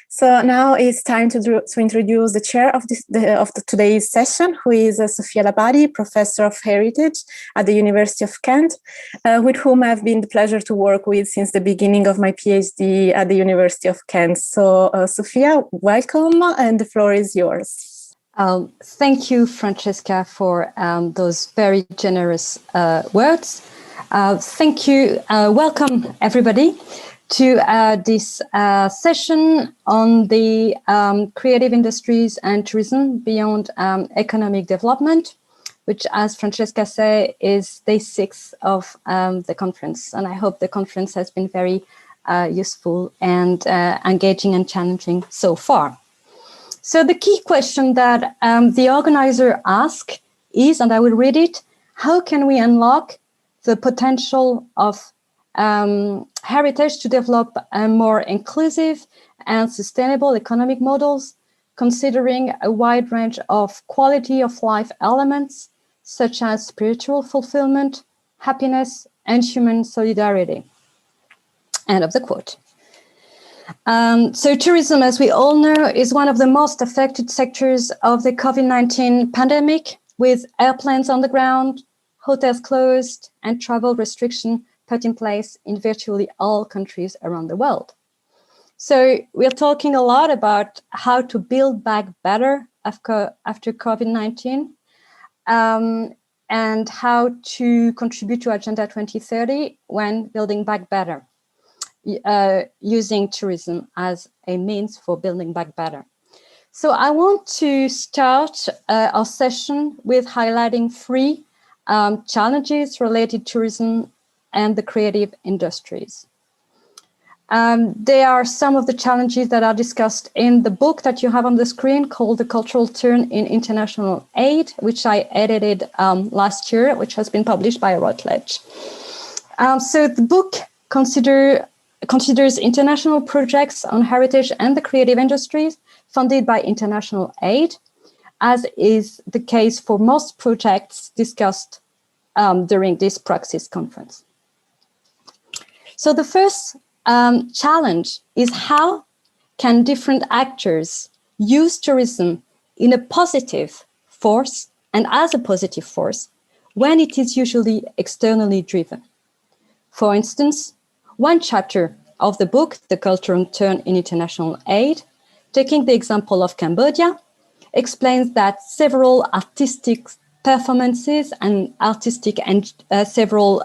So now it's time to introduce the chair of today's session, who is Sofia Labadi, Professor of Heritage at the University of Kent, with whom I've been the pleasure to work with since the beginning of my PhD at the University of Kent. So Sofia, welcome, and the floor is yours. Thank you, Francesca, for those very generous words. Thank you. Welcome, everybody, to this session on the creative industries and tourism beyond economic development, which, as Francesca said, is day 6 of the conference. And I hope the conference has been very useful and engaging and challenging so far. So the key question that the organizer asked is, and I will read it, how can we unlock the potential of heritage to develop a more inclusive and sustainable economic models, considering a wide range of quality of life elements, such as spiritual fulfillment, happiness, and human solidarity. End of the quote. So tourism, as we all know, is one of the most affected sectors of the COVID-19 pandemic, with airplanes on the ground, hotels closed, and travel restrictions put in place in virtually all countries around the world. So we're talking a lot about how to build back better after COVID-19 and how to contribute to Agenda 2030 when building back better, using tourism as a means for building back better. So I want to start our session with highlighting 3 challenges related to tourism and the creative industries. There are some of the challenges that are discussed in the book that you have on the screen called The Cultural Turn in International Aid, which I edited last year, which has been published by Routledge. So the book considers international projects on heritage and the creative industries funded by international aid, as is the case for most projects discussed during this Praxis conference. So the first challenge is how can different actors use tourism in a positive force and as a positive force when it is usually externally driven. For instance, one chapter of the book, The Cultural Turn in International Aid, taking the example of Cambodia, explains that several artistic performances and several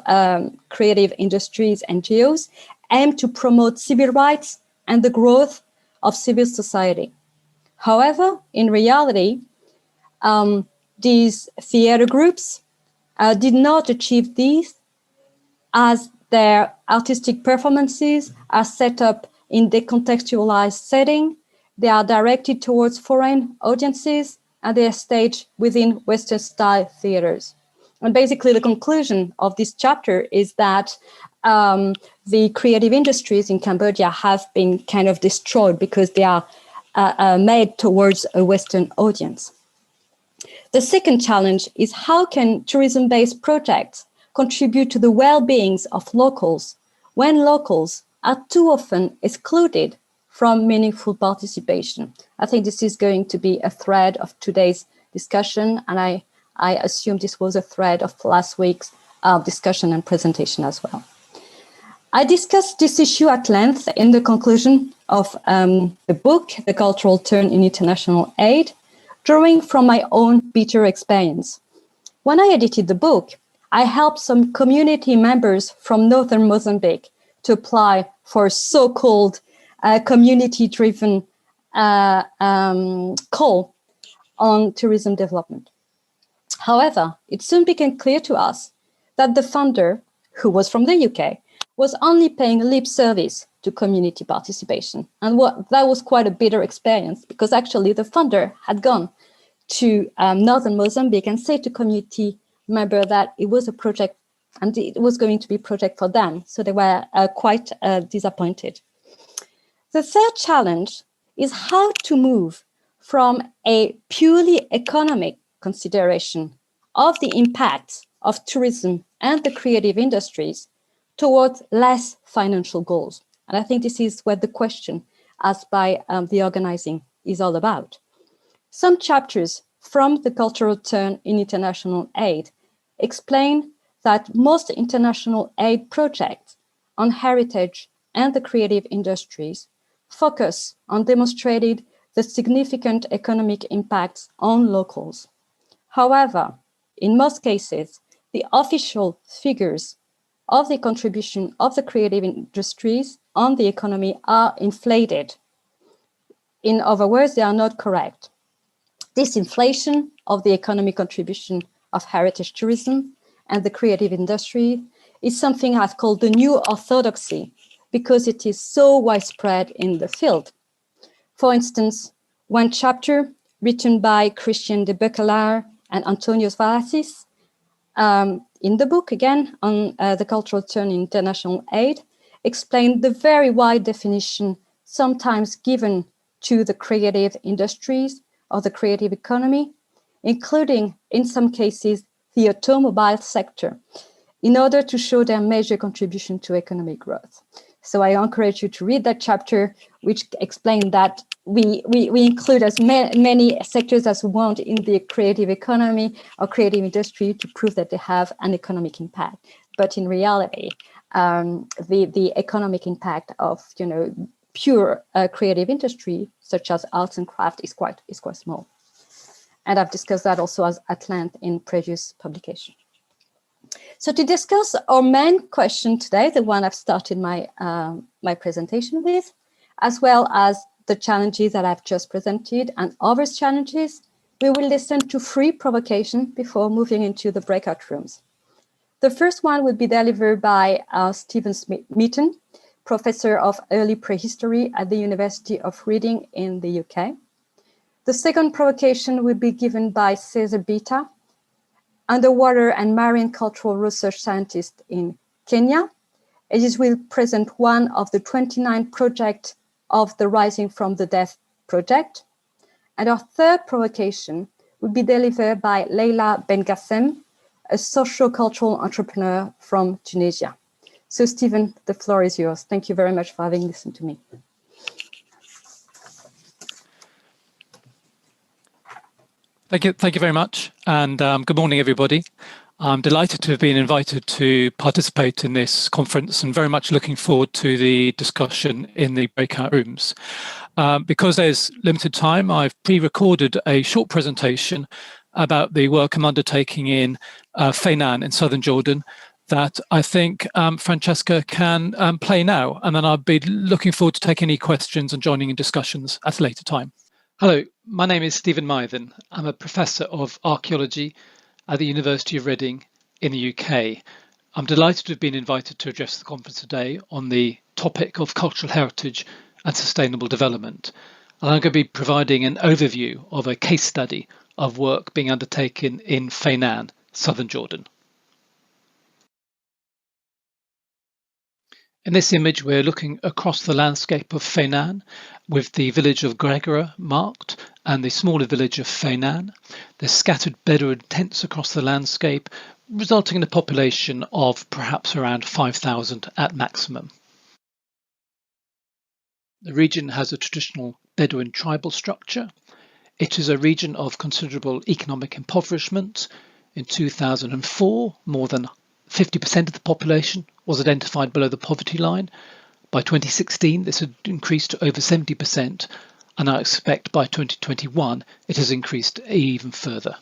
creative industries NGOs aim to promote civil rights and the growth of civil society. However, in reality, these theater groups did not achieve these, as their artistic performances are set up in decontextualized setting. They are directed towards foreign audiences, and they are staged within Western-style theaters. And basically, the conclusion of this chapter is that the creative industries in Cambodia have been kind of destroyed because they are made towards a Western audience. The second challenge is how can tourism-based projects contribute to the well-being of locals when locals are too often excluded from meaningful participation. I think this is going to be a thread of today's discussion, and I assume this was a thread of last week's discussion and presentation as well. I discussed this issue at length in the conclusion of the book, The Cultural Turn in International Aid, drawing from my own bitter experience. When I edited the book, I helped some community members from northern Mozambique to apply for so-called community-driven call on tourism development. However, it soon became clear to us that the funder, who was from the UK, was only paying lip service to community participation. And that was quite a bitter experience, because actually the funder had gone to northern Mozambique and said to community member that it was a project and it was going to be a project for them. So they were quite disappointed. The third challenge is how to move from a purely economic consideration of the impact of tourism and the creative industries towards less financial goals. And I think this is where the question as by the organizing is all about. Some chapters from the cultural turn in international aid explain that most international aid projects on heritage and the creative industries focus on demonstrating the significant economic impacts on locals. However, in most cases, the official figures of the contribution of the creative industries on the economy are inflated. In other words, they are not correct. This inflation of the economic contribution of heritage tourism and the creative industry is something I've called the new orthodoxy because it is so widespread in the field. For instance, one chapter written by Christian de Bacalar and Antonios Valasis in the book, again, on the cultural turn in international aid, explained the very wide definition sometimes given to the creative industries or the creative economy, including, in some cases, the automobile sector, in order to show their major contribution to economic growth. So I encourage you to read that chapter, which explains that we include as many sectors as we want in the creative economy or creative industry to prove that they have an economic impact. But in reality, the economic impact of pure creative industry, such as arts and craft, is quite small. And I've discussed that also at length in previous publication. So to discuss our main question today, the one I've started my presentation with, as well as the challenges that I've just presented and other challenges, we will listen to 3 provocations before moving into the breakout rooms. The first one will be delivered by Stephen Meaton, Professor of Early Prehistory at the University of Reading in the UK. The second provocation will be given by Cesar Bita, underwater and marine cultural research scientist in Kenya. It will present one of the 29 projects of the Rising from the Death project. And our third provocation will be delivered by Leila Bengassem, a socio-cultural entrepreneur from Tunisia. So Stephen, the floor is yours. Thank you very much for having listened to me. Thank you very much, and good morning, everybody. I'm delighted to have been invited to participate in this conference and very much looking forward to the discussion in the breakout rooms. Because there's limited time, I've pre-recorded a short presentation about the work I'm undertaking in Feynan in southern Jordan that I think Francesca can play now, and then I'll be looking forward to taking any questions and joining in discussions at a later time. Hello, my name is Stephen Meaton. I'm a professor of archaeology at the University of Reading in the UK. I'm delighted to have been invited to address the conference today on the topic of cultural heritage and sustainable development. And I'm going to be providing an overview of a case study of work being undertaken in Feynan, southern Jordan. In this image, we're looking across the landscape of Feynan with the village of Gregora marked and the smaller village of Feynan. There's scattered Bedouin tents across the landscape, resulting in a population of perhaps around 5,000 at maximum. The region has a traditional Bedouin tribal structure. It is a region of considerable economic impoverishment. In 2004, more than 50% of the population was identified below the poverty line. By 2016, this had increased to over 70%, and I expect by 2021 it has increased even further.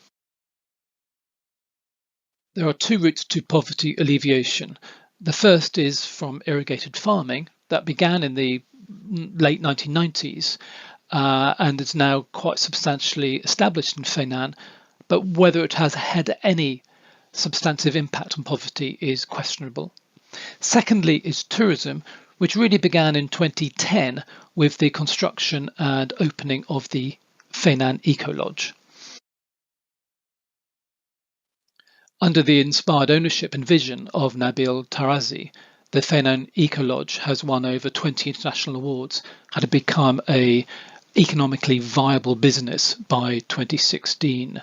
There are 2 routes to poverty alleviation. The first is from irrigated farming that began in the late 1990s and is now quite substantially established in Feynan, but whether it has had any substantive impact on poverty is questionable. Secondly is tourism, which really began in 2010 with the construction and opening of the Feynan Eco Lodge. Under the inspired ownership and vision of Nabil Tarazi, the Feynan Eco Lodge has won over 20 international awards and had become an economically viable business by 2016.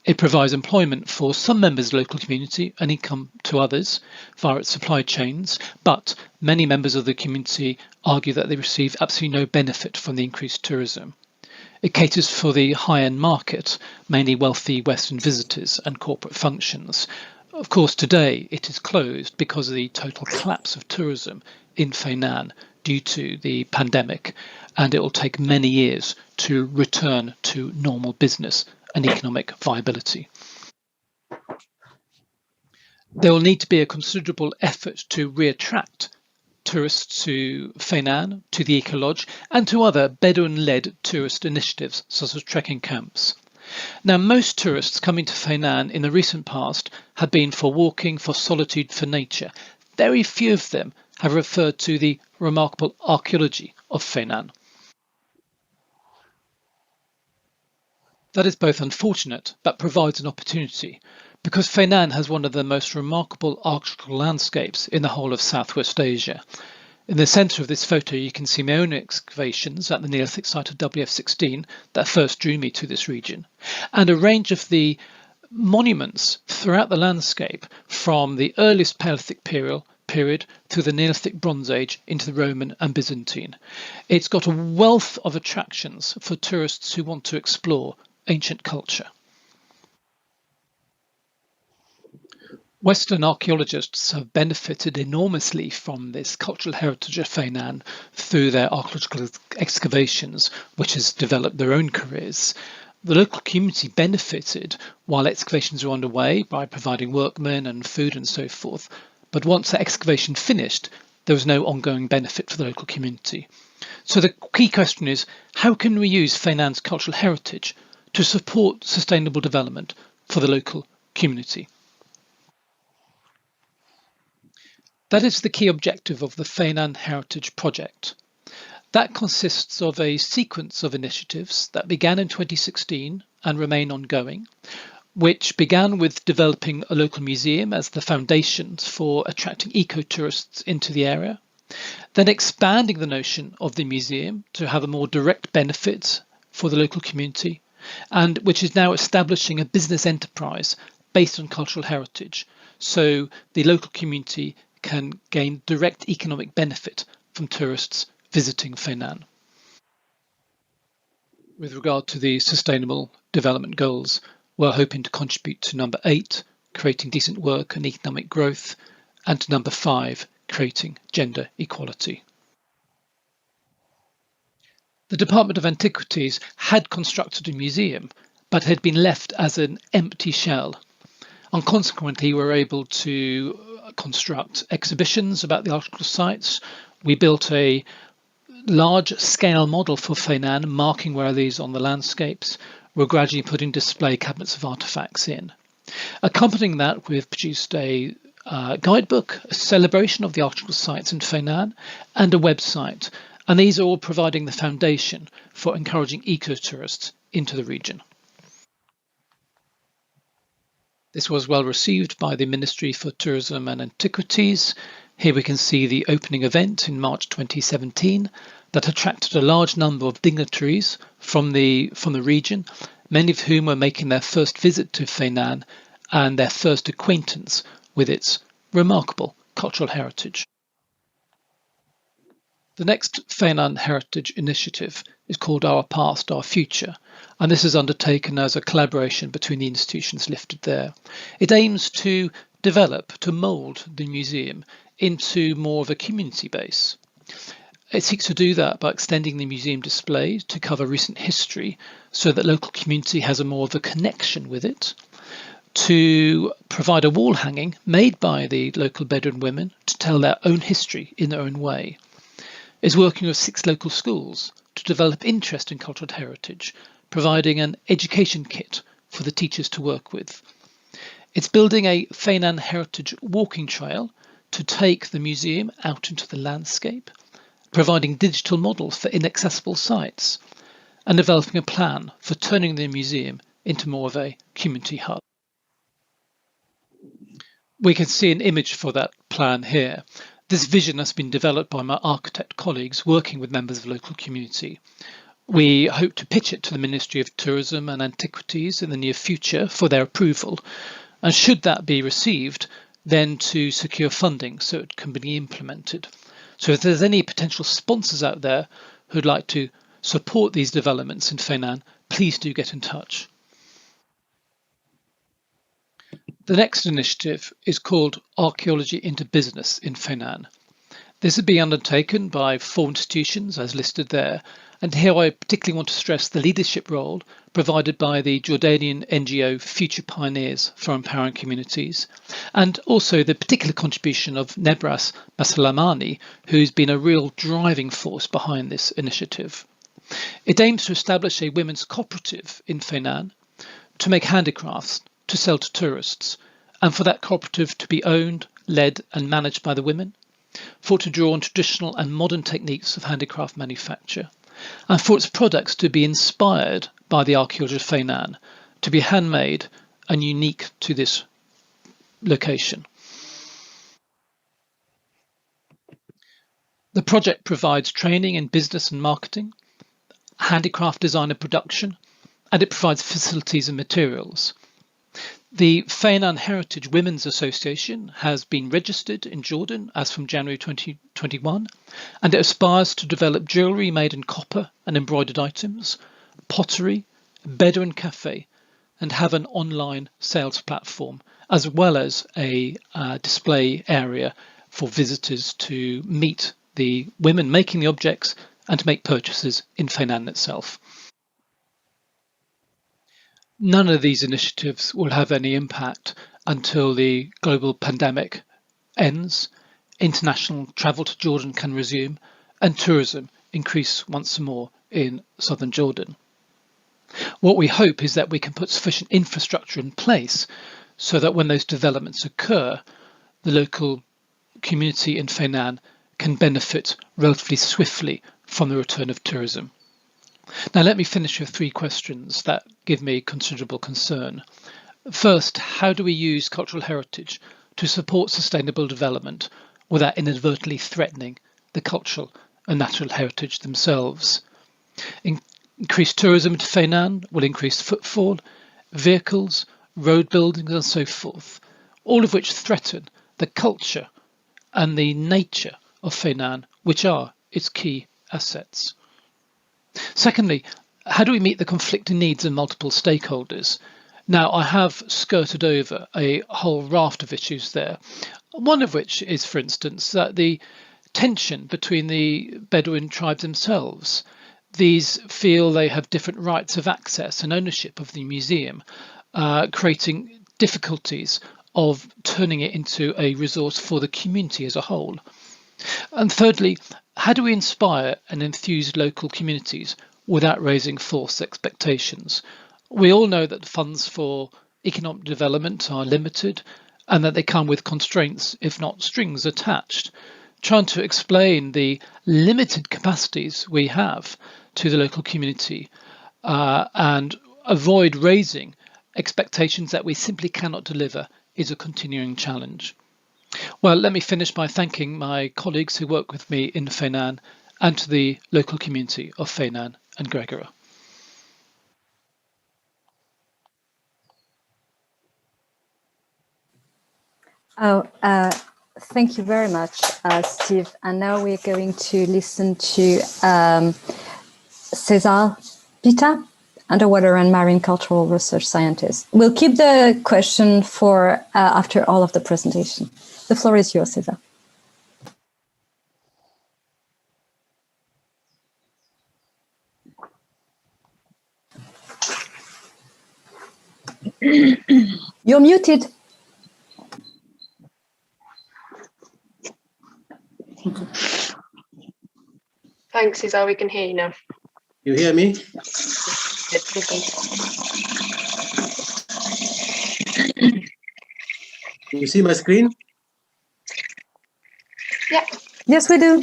It provides employment for some members of the local community and income to others via its supply chains, but many members of the community argue that they receive absolutely no benefit from the increased tourism. It caters for the high-end market, mainly wealthy Western visitors and corporate functions. Of course, today it is closed because of the total collapse of tourism in Feinan due to the pandemic, and it will take many years to return to normal business and economic viability. There will need to be a considerable effort to reattract tourists to Feinan, to the Eco Lodge, and to other Bedouin-led tourist initiatives, such as trekking camps. Now, most tourists coming to Feinan in the recent past have been for walking, for solitude, for nature. Very few of them have referred to the remarkable archaeology of Feinan. That is both unfortunate, but provides an opportunity, because Feinan has one of the most remarkable architectural landscapes in the whole of Southwest Asia. In the centre of this photo, you can see my own excavations at the Neolithic site of WF16 that first drew me to this region, and a range of the monuments throughout the landscape from the earliest Paleolithic period through the Neolithic Bronze Age into the Roman and Byzantine. It's got a wealth of attractions for tourists who want to explore ancient culture. Western archaeologists have benefited enormously from this cultural heritage of Feinan through their archaeological excavations, which has developed their own careers. The local community benefited while excavations were underway by providing workmen and food and so forth. But once the excavation finished, there was no ongoing benefit for the local community. So the key question is, how can we use Feinan's cultural heritage to support sustainable development for the local community? That is the key objective of the Feinan Heritage Project. That consists of a sequence of initiatives that began in 2016 and remain ongoing, which began with developing a local museum as the foundations for attracting eco-tourists into the area, then expanding the notion of the museum to have a more direct benefit for the local community, and which is now establishing a business enterprise based on cultural heritage, so the local community can gain direct economic benefit from tourists visiting Feinan. With regard to the Sustainable Development Goals, we're hoping to contribute to number 8, creating decent work and economic growth, and to number 5, creating gender equality. The Department of Antiquities had constructed a museum, but had been left as an empty shell. And consequently, we were able to construct exhibitions about the archaeological sites. We built a large-scale model for Feinan, marking where these on the landscapes. We're gradually putting display cabinets of artifacts in. Accompanying that, we've produced a guidebook, a celebration of the archaeological sites in Feinan, and a website. And these are all providing the foundation for encouraging eco-tourists into the region. This was well received by the Ministry for Tourism and Antiquities. Here we can see the opening event in March 2017 that attracted a large number of dignitaries from the region, many of whom were making their first visit to Feinan and their first acquaintance with its remarkable cultural heritage. The next Feinan Heritage Initiative is called Our Past, Our Future, and this is undertaken as a collaboration between the institutions listed there. It aims to develop, to mould the museum into more of a community base. It seeks to do that by extending the museum display to cover recent history so that local community has a more of a connection with it, to provide a wall hanging made by the local Bedouin women to tell their own history in their own way. Is working with 6 local schools to develop interest in cultural heritage, providing an education kit for the teachers to work with. It's building a Feinan Heritage walking trail to take the museum out into the landscape, providing digital models for inaccessible sites, and developing a plan for turning the museum into more of a community hub. We can see an image for that plan here. This vision has been developed by my architect colleagues working with members of the local community. We hope to pitch it to the Ministry of Tourism and Antiquities in the near future for their approval. And should that be received, then to secure funding so it can be implemented. So if there's any potential sponsors out there who'd like to support these developments in Feinan, please do get in touch. The next initiative is called Archaeology into Business in Feinan. This will be undertaken by 4 institutions as listed there, and here I particularly want to stress the leadership role provided by the Jordanian NGO Future Pioneers for Empowering Communities, and also the particular contribution of Nebras Masalamani, who's been a real driving force behind this initiative. It aims to establish a women's cooperative in Feinan to make handicrafts to sell to tourists, and for that cooperative to be owned, led and managed by the women, for it to draw on traditional and modern techniques of handicraft manufacture, and for its products to be inspired by the archaeology of Feinan, to be handmade and unique to this location. The project provides training in business and marketing, handicraft design and production, and it provides facilities and materials. The Feinan Heritage Women's Association has been registered in Jordan as from January 2021, and it aspires to develop jewellery made in copper and embroidered items, pottery, Bedouin cafe, and have an online sales platform, as well as a display area for visitors to meet the women making the objects and to make purchases in Feinan itself. None of these initiatives will have any impact until the global pandemic ends, international travel to Jordan can resume, and tourism increase once more in southern Jordan. What we hope is that we can put sufficient infrastructure in place so that when those developments occur, the local community in Feinan can benefit relatively swiftly from the return of tourism. Now, let me finish with 3 questions that give me considerable concern. First, how do we use cultural heritage to support sustainable development without inadvertently threatening the cultural and natural heritage themselves? Increased tourism to Feinan will increase footfall, vehicles, road buildings and so forth, all of which threaten the culture and the nature of Feinan, which are its key assets. Secondly, how do we meet the conflicting needs of multiple stakeholders? Now, I have skirted over a whole raft of issues there, one of which is, for instance, that the tension between the Bedouin tribes themselves. These feel they have different rights of access and ownership of the museum, creating difficulties of turning it into a resource for the community as a whole. And thirdly, how do we inspire and enthuse local communities without raising false expectations? We all know that funds for economic development are limited and that they come with constraints, if not strings attached. Trying to explain the limited capacities we have to the local community and avoid raising expectations that we simply cannot deliver is a continuing challenge. Well, let me finish by thanking my colleagues who work with me in Feinan and to the local community of Feinan and Gregora. Thank you very much, Steve. And now we're going to listen to Cesar Pita, underwater and marine cultural research scientist. We'll keep the question for after all of the presentation. The floor is yours, Cesar. You're muted. Thanks, Cesar. We can hear you now. You hear me? You see my screen? Yeah. Yes, we do.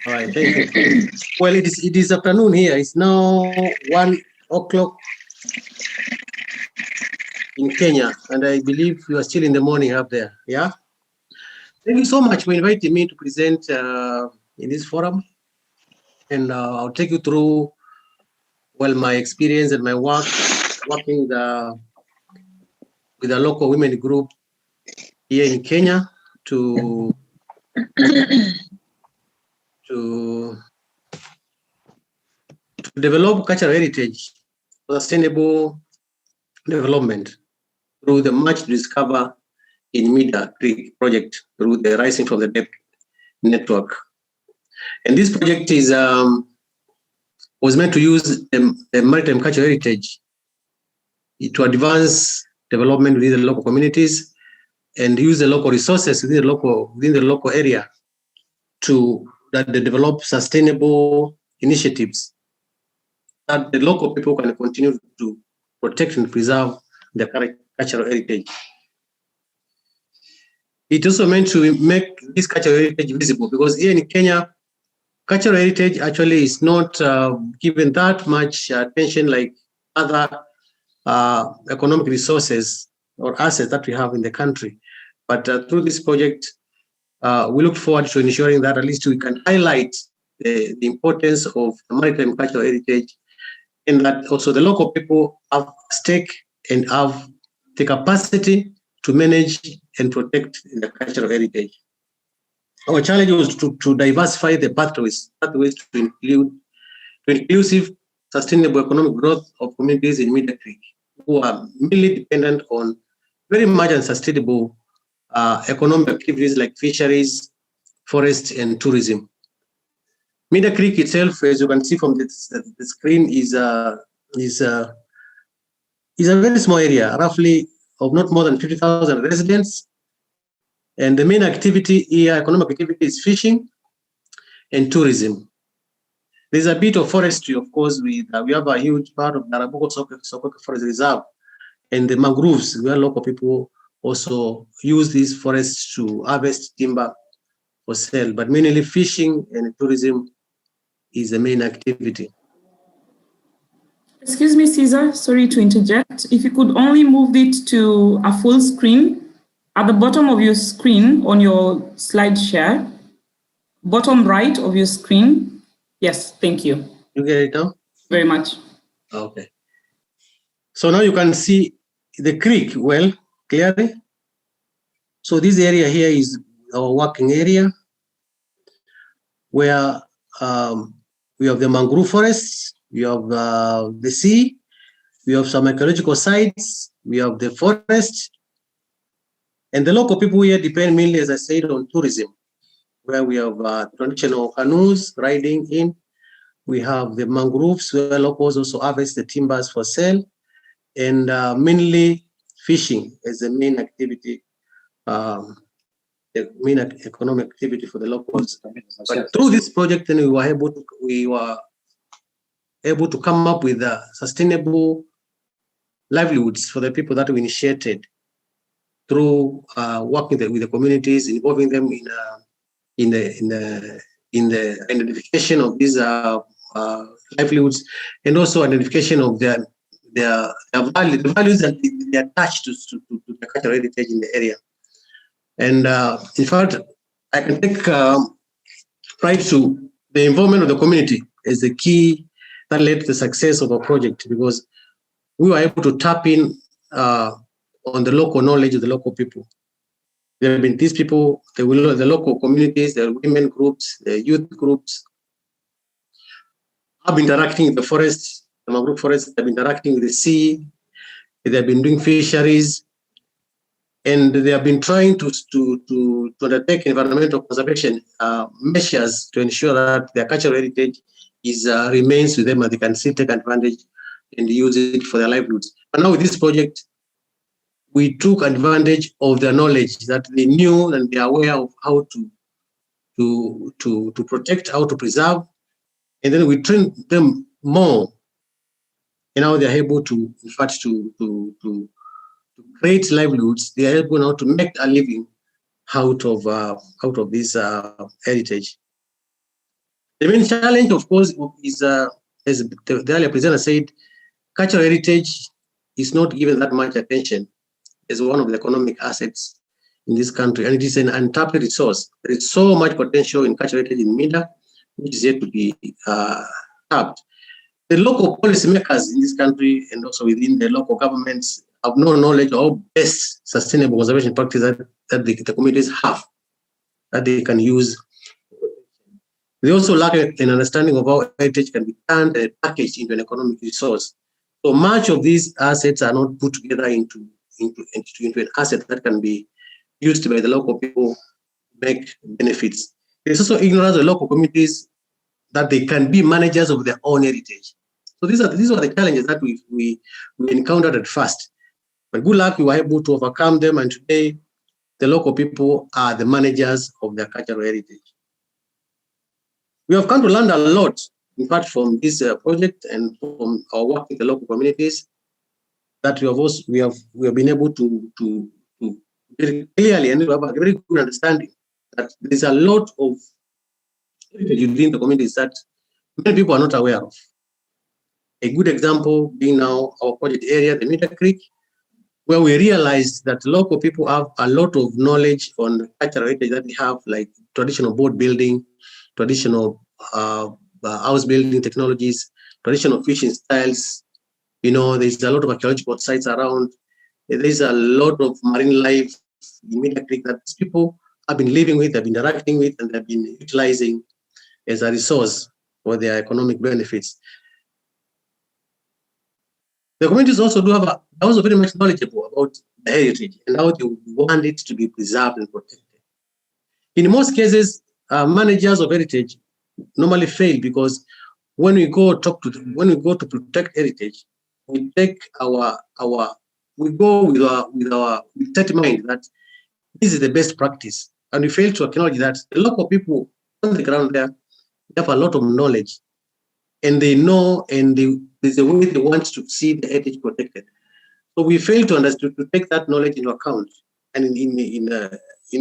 All right, thank you. Well, it is afternoon here. It's now 1 o'clock in Kenya, and I believe you are still in the morning up there. Yeah. Thank you so much for inviting me to present in this forum, and I'll take you through my experience and my work working with a local women group here in Kenya to develop cultural heritage for sustainable development through the March to Discover in Media Creek project through the Rising from the Depth network. And this project is was meant to use the maritime cultural heritage to advance development within the local communities and use the local resources within the local area to develop sustainable initiatives that the local people can continue to protect and preserve their cultural heritage. It also meant to make this cultural heritage visible, because here in Kenya, cultural heritage actually is not given that much attention like other economic resources or assets that we have in the country. But through this project, we look forward to ensuring that at least we can highlight the importance of maritime cultural heritage, and that also the local people have a stake and have the capacity to manage and protect the cultural heritage. Our challenge was to diversify the pathways to include inclusive, sustainable economic growth of communities in Media Creek, who are mainly dependent on very much unsustainable economic activities like fisheries, forest, and tourism. Media Creek itself, as you can see from the screen, is a very small area, roughly of not more than 50,000 residents. And the main activity here, economic activity, is fishing and tourism. There's a bit of forestry, of course. We have a huge part of Narabuko Sokoke Forest Reserve and the mangroves, where local people also use these forests to harvest timber for sale. But mainly fishing and tourism is the main activity. Excuse me, Caesar, sorry to interject. If you could only move it to a full screen, at the bottom of your screen on your slide share, bottom right of your screen. Yes, thank you. You get it now? Very much. Okay. So now you can see the creek well clearly. So this area here is our working area, where we have the mangrove forests, we have the sea, we have some ecological sites, we have the forest, and the local people here depend mainly, as I said, on tourism, where we have traditional canoes riding in. We have the mangroves, where locals also harvest the timbers for sale, and mainly fishing as the main activity, the main economic activity for the locals. But through this project, then we were able to come up with sustainable livelihoods for the people that we initiated through working with the communities, involving them in the identification of these livelihoods, and also identification of their value, the values that they attach to the cultural heritage in the area. And in fact, I can take pride to the involvement of the community as the key that led to the success of our project, because we were able to tap in on the local knowledge of the local people. There have been these people, the local communities, the women groups, the youth groups, have been interacting with the forest, the mangrove forest, they've been interacting with the sea, they've been doing fisheries, and they have been trying to undertake environmental conservation measures to ensure that their cultural heritage remains with them and they can still take advantage and use it for their livelihoods. But now with this project, we took advantage of their knowledge that they knew and they are aware of how to protect, how to preserve, and then we trained them more, and now they are able to, in fact, to create livelihoods. They are able now to make a living out of this heritage. The main challenge, of course, is as the earlier presenter said, cultural heritage is not given that much attention as one of the economic assets in this country, and it is an untapped resource. There is so much potential in cultural heritage in Media, which is yet to be tapped. The local policymakers in this country and also within the local governments have no knowledge of best sustainable conservation practices that the communities have, that they can use. They also lack an understanding of how heritage can be turned and packaged into an economic resource. So much of these assets are not put together into an asset that can be used by the local people to make benefits. There's also ignorance of local communities that they can be managers of their own heritage. So these are the challenges that we encountered at first. But good luck, we were able to overcome them, and today the local people are the managers of their cultural heritage. We have come to learn a lot, in fact, from this project and from our work with the local communities, that we have been able to very clearly and have a very good understanding that there's a lot of heritage within the communities that many people are not aware of. A good example being now our project area, the Meter Creek, where we realized that local people have a lot of knowledge on cultural heritage that they have, like traditional boat building, traditional house building technologies, traditional fishing styles. There's a lot of archaeological sites around. There's a lot of marine life in Meter Creek that these people have been living with, have been interacting with, and have been utilizing as a resource for their economic benefits. The communities also are also very much knowledgeable about the heritage and how they want it to be preserved and protected. In most cases, managers of heritage normally fail because when we go to protect heritage, we take we go with that mind that this is the best practice, and we fail to acknowledge that the local people on the ground there, they have a lot of knowledge, and they know, and there's a way they want to see the heritage protected. So we fail to take that knowledge into account, and in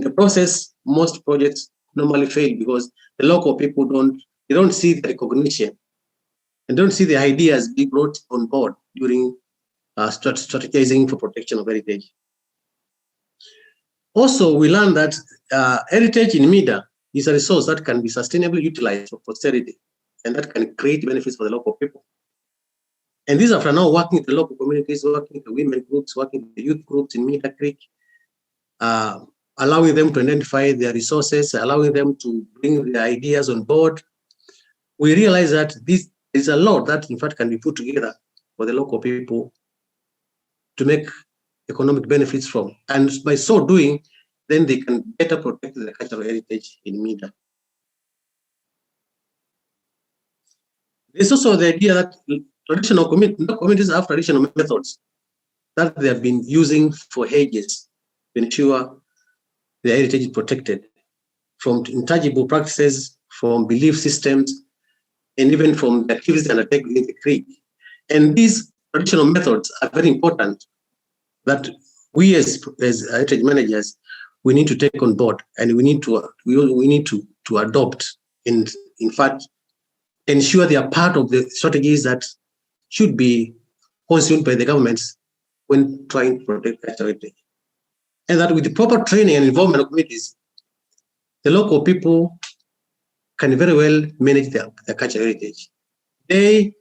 the process, most projects normally fail because the local people don't see the recognition and don't see the ideas being brought on board during strategizing for protection of heritage. Also, we learned that heritage in Mida is a resource that can be sustainably utilized for posterity and that can create benefits for the local people. And these are now working with the local communities, working with the women groups, working with the youth groups in Meter Creek, allowing them to identify their resources, allowing them to bring their ideas on board. We realize that this is a lot that, in fact, can be put together for the local people to make economic benefits from. And by so doing, then they can better protect the cultural heritage in Mida. There's also the idea that traditional communities have traditional methods that they have been using for ages to ensure the heritage is protected, from intangible practices, from belief systems, and even from the activities undertaken within the creek. And these traditional methods are very important that we as heritage managers, we need to take on board, and we need to adopt, and in fact, ensure they are part of the strategies that should be consumed by the governments when trying to protect cultural heritage. And that with the proper training and involvement of communities, the local people can very well manage their cultural heritage. The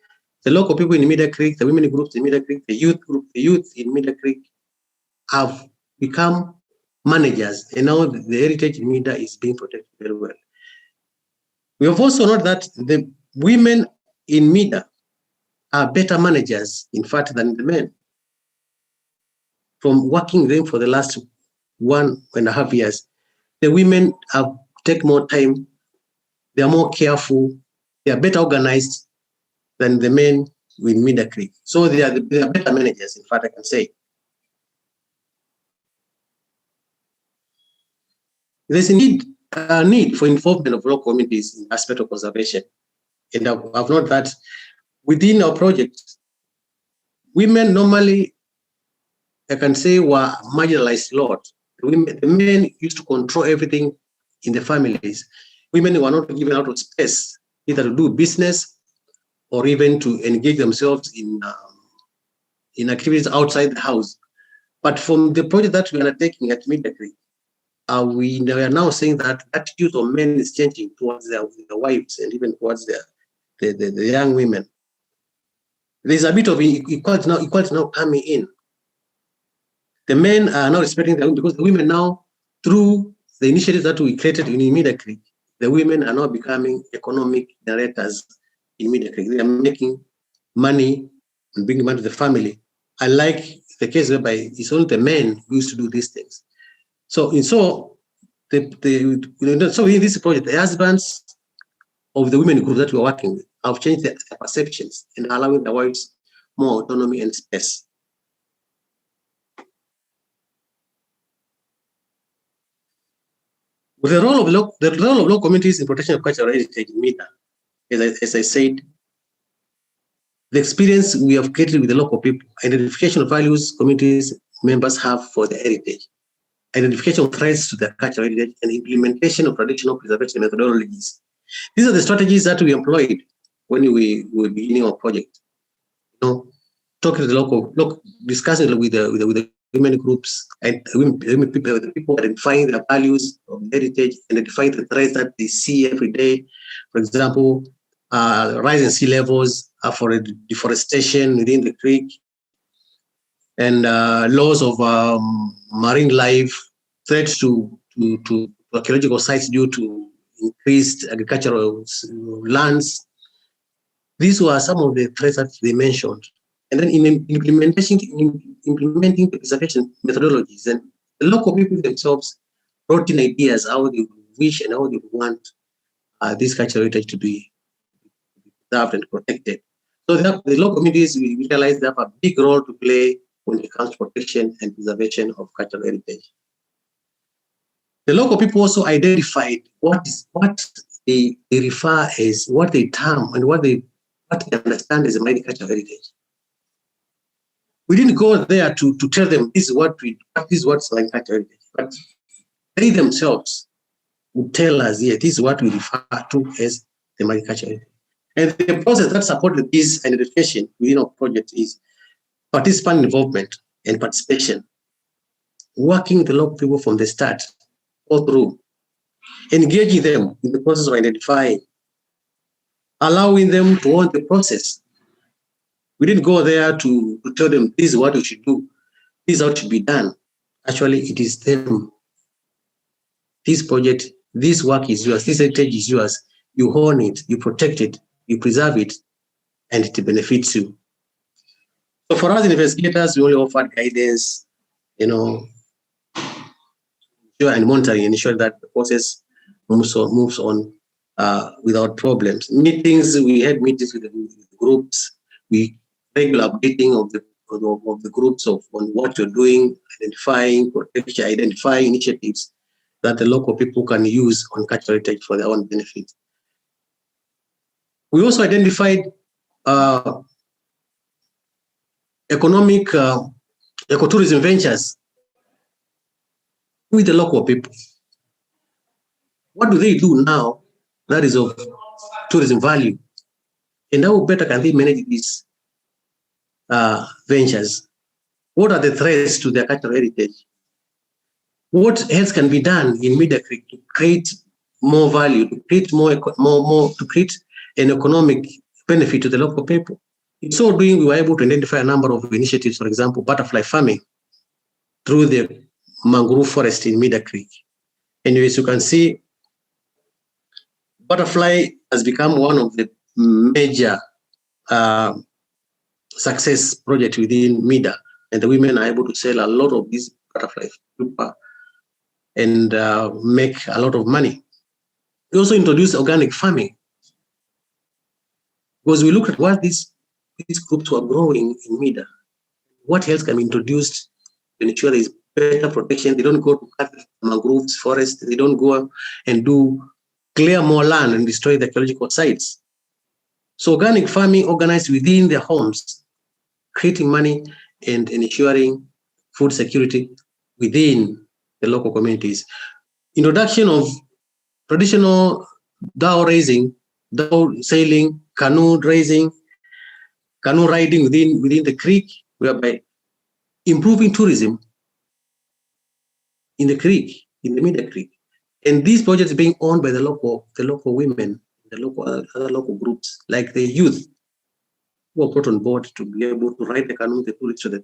local people in Meter Creek, the women groups in Meter Creek, the youth in Meter Creek have become managers, and now the heritage in Mida is being protected very well. We have also noted that the women in Mida are better managers, in fact, than the men. From working with them for the last 1.5 years, the women have taken more time, they are more careful, they are better organized than the men with Meter Creek. So they are better managers, in fact, I can say. There's indeed a need for involvement of local communities in aspect of conservation. And I've noted that within our project, women normally, I can say, were marginalized a lot. The men used to control everything in the families. Women were not given out of space, either to do business or even to engage themselves in activities outside the house. But from the project that we are taking at Meter Creek, we are now saying that attitude of men is changing towards their wives and even towards the young women. there's a bit of equality now coming in. The men are now respecting the women because the women now, through the initiatives that we created in Media Creek, the women are now becoming economic directors in Media Creek. They are making money and bringing money to the family. Unlike the case whereby it's only the men who used to do these things. So in this project, the husbands of the women group that we're working with have changed their perceptions and allowing the wives more autonomy and space. With the role of local communities in protection of cultural heritage in Mida, as I said, the experience we have created with the local people, identification of values communities members have for their heritage, identification of threats to their cultural heritage, and implementation of traditional preservation methodologies. These are the strategies that we employed when we were beginning our project. Talking to the local, discussing with the women groups and women people identifying their values of heritage, identifying the threats that they see every day. For example, rising sea levels for deforestation within the creek, and loss of marine life, threats to archaeological sites due to increased agricultural lands. These were some of the threats that they mentioned. And then in implementing the preservation methodologies, and the local people themselves brought in ideas how they wish and how they want this cultural heritage to be preserved and protected. So the local communities, we realize they have a big role to play when it comes to protection and preservation of cultural heritage. The local people also identified what they refer as, what they term and what they understand as a mighty cultural heritage. We didn't go there to tell them this is what's like cultural heritage, but they themselves would tell us, yeah, this is what we refer to as the mighty cultural heritage. And the process that supported this identification within our project is participant involvement and participation, working with the local people from the start all through, engaging them in the process of identifying, allowing them to own the process. We didn't go there to tell them this is what we should do, this is how it should be done. Actually, it is them. This project, this work is yours, this heritage is yours. You own it, you protect it, you preserve it, and it benefits you. So for us investigators, we only offer guidance, and monitoring, and ensure that the process moves on without problems. We had meetings with the groups. We regular updating of the groups on what you're doing, identifying protection, identifying initiatives that the local people can use on cultural heritage for their own benefit. We also identified economic ecotourism ventures with the local people. What do they do now that is of tourism value? And how better can they manage these ventures? What are the threats to their cultural heritage? What else can be done in Media Creek to create more value, to create to create an economic benefit to the local people? In so doing, we were able to identify a number of initiatives, for example, butterfly farming through the mangrove forest in Media Creek. And as you can see, butterfly has become one of the major success projects within Mida, and the women are able to sell a lot of these butterflies and make a lot of money. We also introduced organic farming because we looked at what these groups were growing in Mida. What else can be introduced to ensure there is better protection? They don't go to cut mangroves, forests. They don't go and clear more land and destroy the archaeological sites. So organic farming organized within their homes, creating money and ensuring food security within the local communities. Introduction of traditional dhow raising, dhow sailing, canoe raising, canoe riding within the creek, whereby improving tourism in the creek, in the Media Creek. And these projects being owned by the local women, the other local groups, like the youth. who are brought on board to be able to ride the canoe, the tourists to the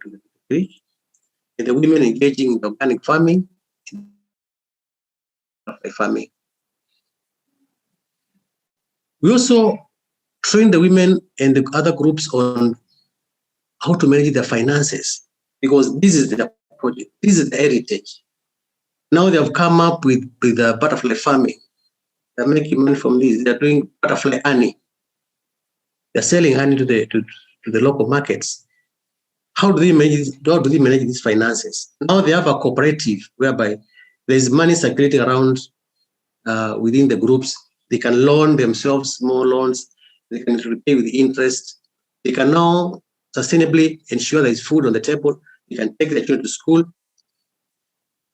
creek, and the women engaging in organic farming, We also train the women and the other groups on how to manage their finances, because this is the project, this is the heritage. Now they have come up with the butterfly farming. They're making money from this. They're doing butterfly honey. They're selling honey to the local markets. How do they manage these finances? Now they have a cooperative whereby there's money circulating around within the groups. They can loan themselves small loans. They can repay with interest. They can now sustainably ensure there is food on the table. They can take their children to school.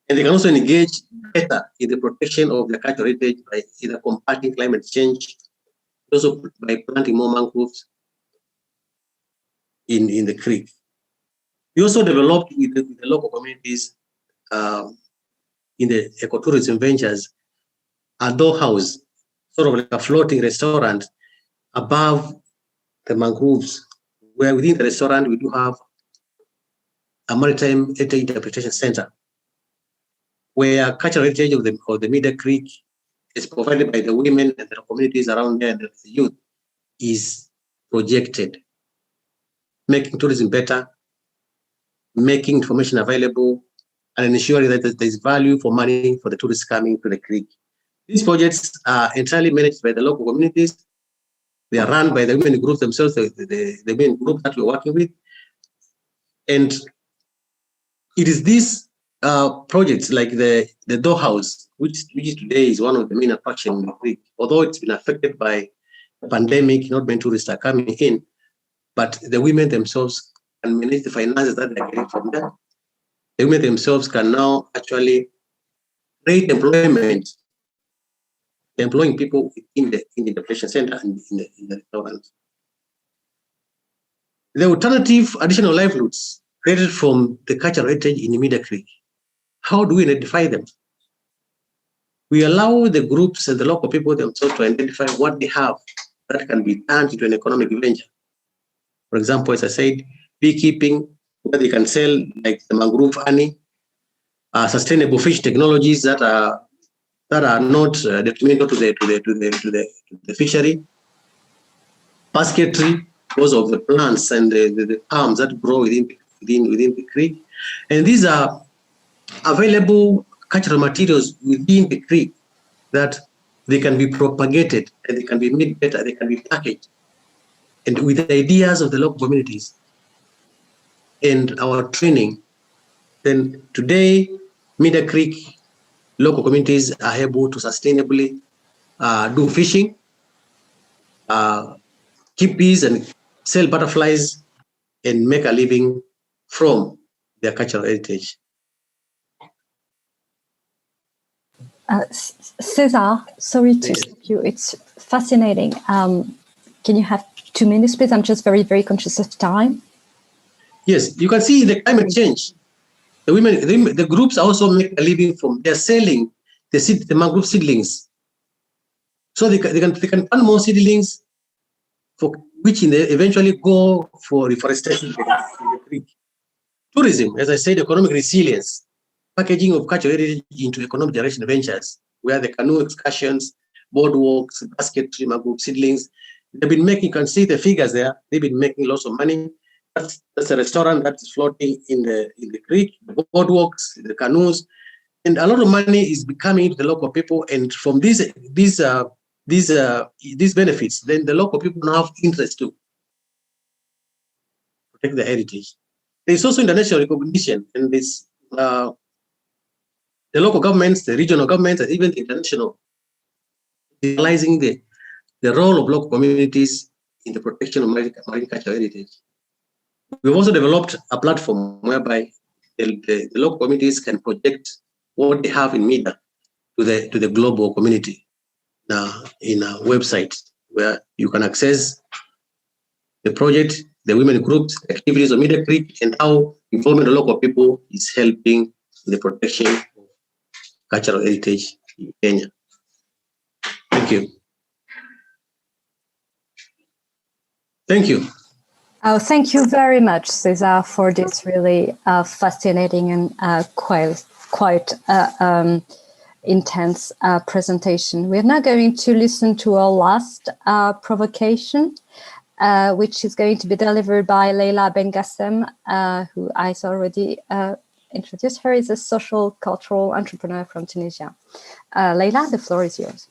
And they can also engage better in the protection of their cultural heritage by either combating climate change, also by planting more mangroves in the creek. We also developed with the local communities in the ecotourism ventures a dough house, sort of like a floating restaurant above the mangroves, where within the restaurant we do have a maritime heritage interpretation center, where cultural heritage of the Media Creek is provided by the women and the communities around there and the youth is projected, making tourism better, making information available, and ensuring that there is value for money for the tourists coming to the creek. These projects are entirely managed by the local communities. They are run by the women groups themselves, the women group that we're working with. And it is these projects like the dough house, which today is one of the main attractions in the creek, although it's been affected by the pandemic, not many tourists are coming in, but the women themselves can manage the finances that they're getting from there. The women themselves can now actually create employment, employing people in the interpretation center and in the restaurant. The alternative additional livelihoods created from the cultural heritage in Media Creek, how do we identify them? We allow the groups and the local people themselves to identify what they have that can be turned into an economic venture. For example, as I said, beekeeping, where they can sell like the mangrove honey, sustainable fish technologies that are not detrimental to the fishery, basketry because of the plants and the palms that grow within the creek, and these are available cultural materials within the creek that they can be propagated and they can be made better, they can be packaged, and with the ideas of the local communities and our training, then today Media Creek local communities are able to sustainably do fishing, keep bees and sell butterflies and make a living from their cultural heritage. Cesar, sorry to stop you. It's fascinating. Can you have 2 minutes, please? I'm just very, very conscious of time. Yes, you can see the climate change. The women, the groups also make a living from they're selling the mangrove seedlings, so they can plant more seedlings, for which eventually go for reforestation in the creek. Tourism, as I said, economic resilience, packaging of cultural heritage into economic generation ventures, where the canoe excursions, boardwalks, basketry, mangrove seedlings, they've been making. You can see the figures there. They've been making lots of money. That's a restaurant that is floating in the creek, the boardwalks, the canoes, and a lot of money is becoming to the local people. And from these benefits, then the local people now have interest to protect the heritage. There's also international recognition, and this the local governments, the regional governments, and even the international, realizing the role of local communities in the protection of marine cultural heritage. We've also developed a platform whereby the local communities can project what they have in Media to the global community in a website where you can access the project, the women groups, activities of Media Creek, and how involvement of local people is helping in the protection of cultural heritage in Kenya. Thank you. Thank you. Oh, thank you very much, Cesar, for this really fascinating and quite intense presentation. We're now going to listen to our last provocation, which is going to be delivered by Leila Bengassem, who I already introduced her, is a social cultural entrepreneur from Tunisia. Leila, the floor is yours.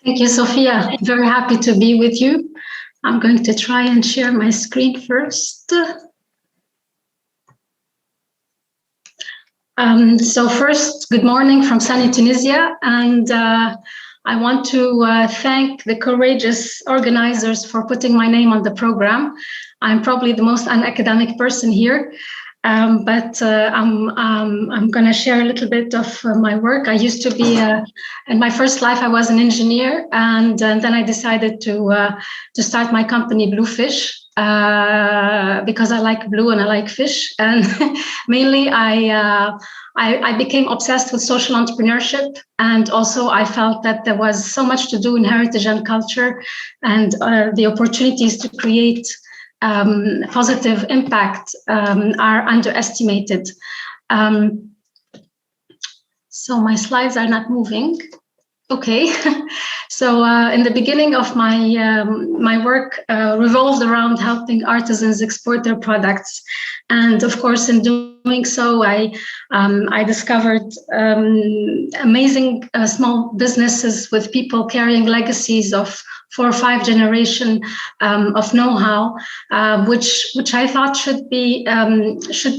Thank you, Sophia. Very happy to be with you. I'm going to try and share my screen first. So first, good morning from sunny Tunisia. And I want to thank the courageous organizers for putting my name on the program. I'm probably the most unacademic person here. But I'm going to share a little bit of my work. I used to be, in my first life, I was an engineer, and then I decided to start my company, Bluefish, because I like blue and I like fish. And mainly, I became obsessed with social entrepreneurship, and also I felt that there was so much to do in heritage and culture, and the opportunities to create positive impact are underestimated. So my slides are not moving. Okay, so in the beginning of my work revolved around helping artisans export their products, and of course, in doing so, I discovered amazing small businesses with people carrying legacies of 4 or 5 generation of know-how, which I thought should be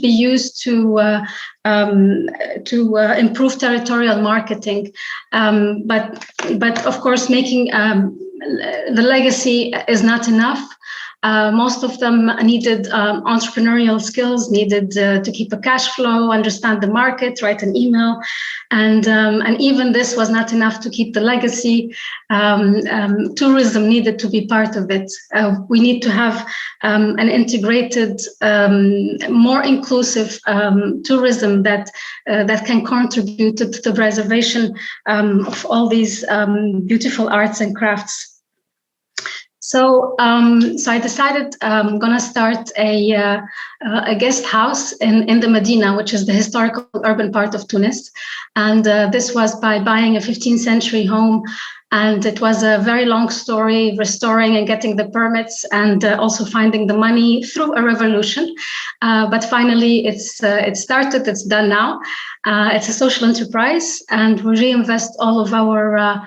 used to improve territorial marketing, but of course, making the legacy is not enough. Most of them needed entrepreneurial skills, needed to keep a cash flow, understand the market, write an email, and even this was not enough to keep the legacy. Tourism needed to be part of it. We need to have an integrated, more inclusive tourism that can contribute to the preservation of all these beautiful arts and crafts. So I decided I'm going to start a guest house in the Medina, which is the historical urban part of Tunis. And this was by buying a 15th century home. And it was a very long story, restoring and getting the permits, and also finding the money through a revolution. But finally, it's started, it's done now. It's a social enterprise, and we reinvest all of our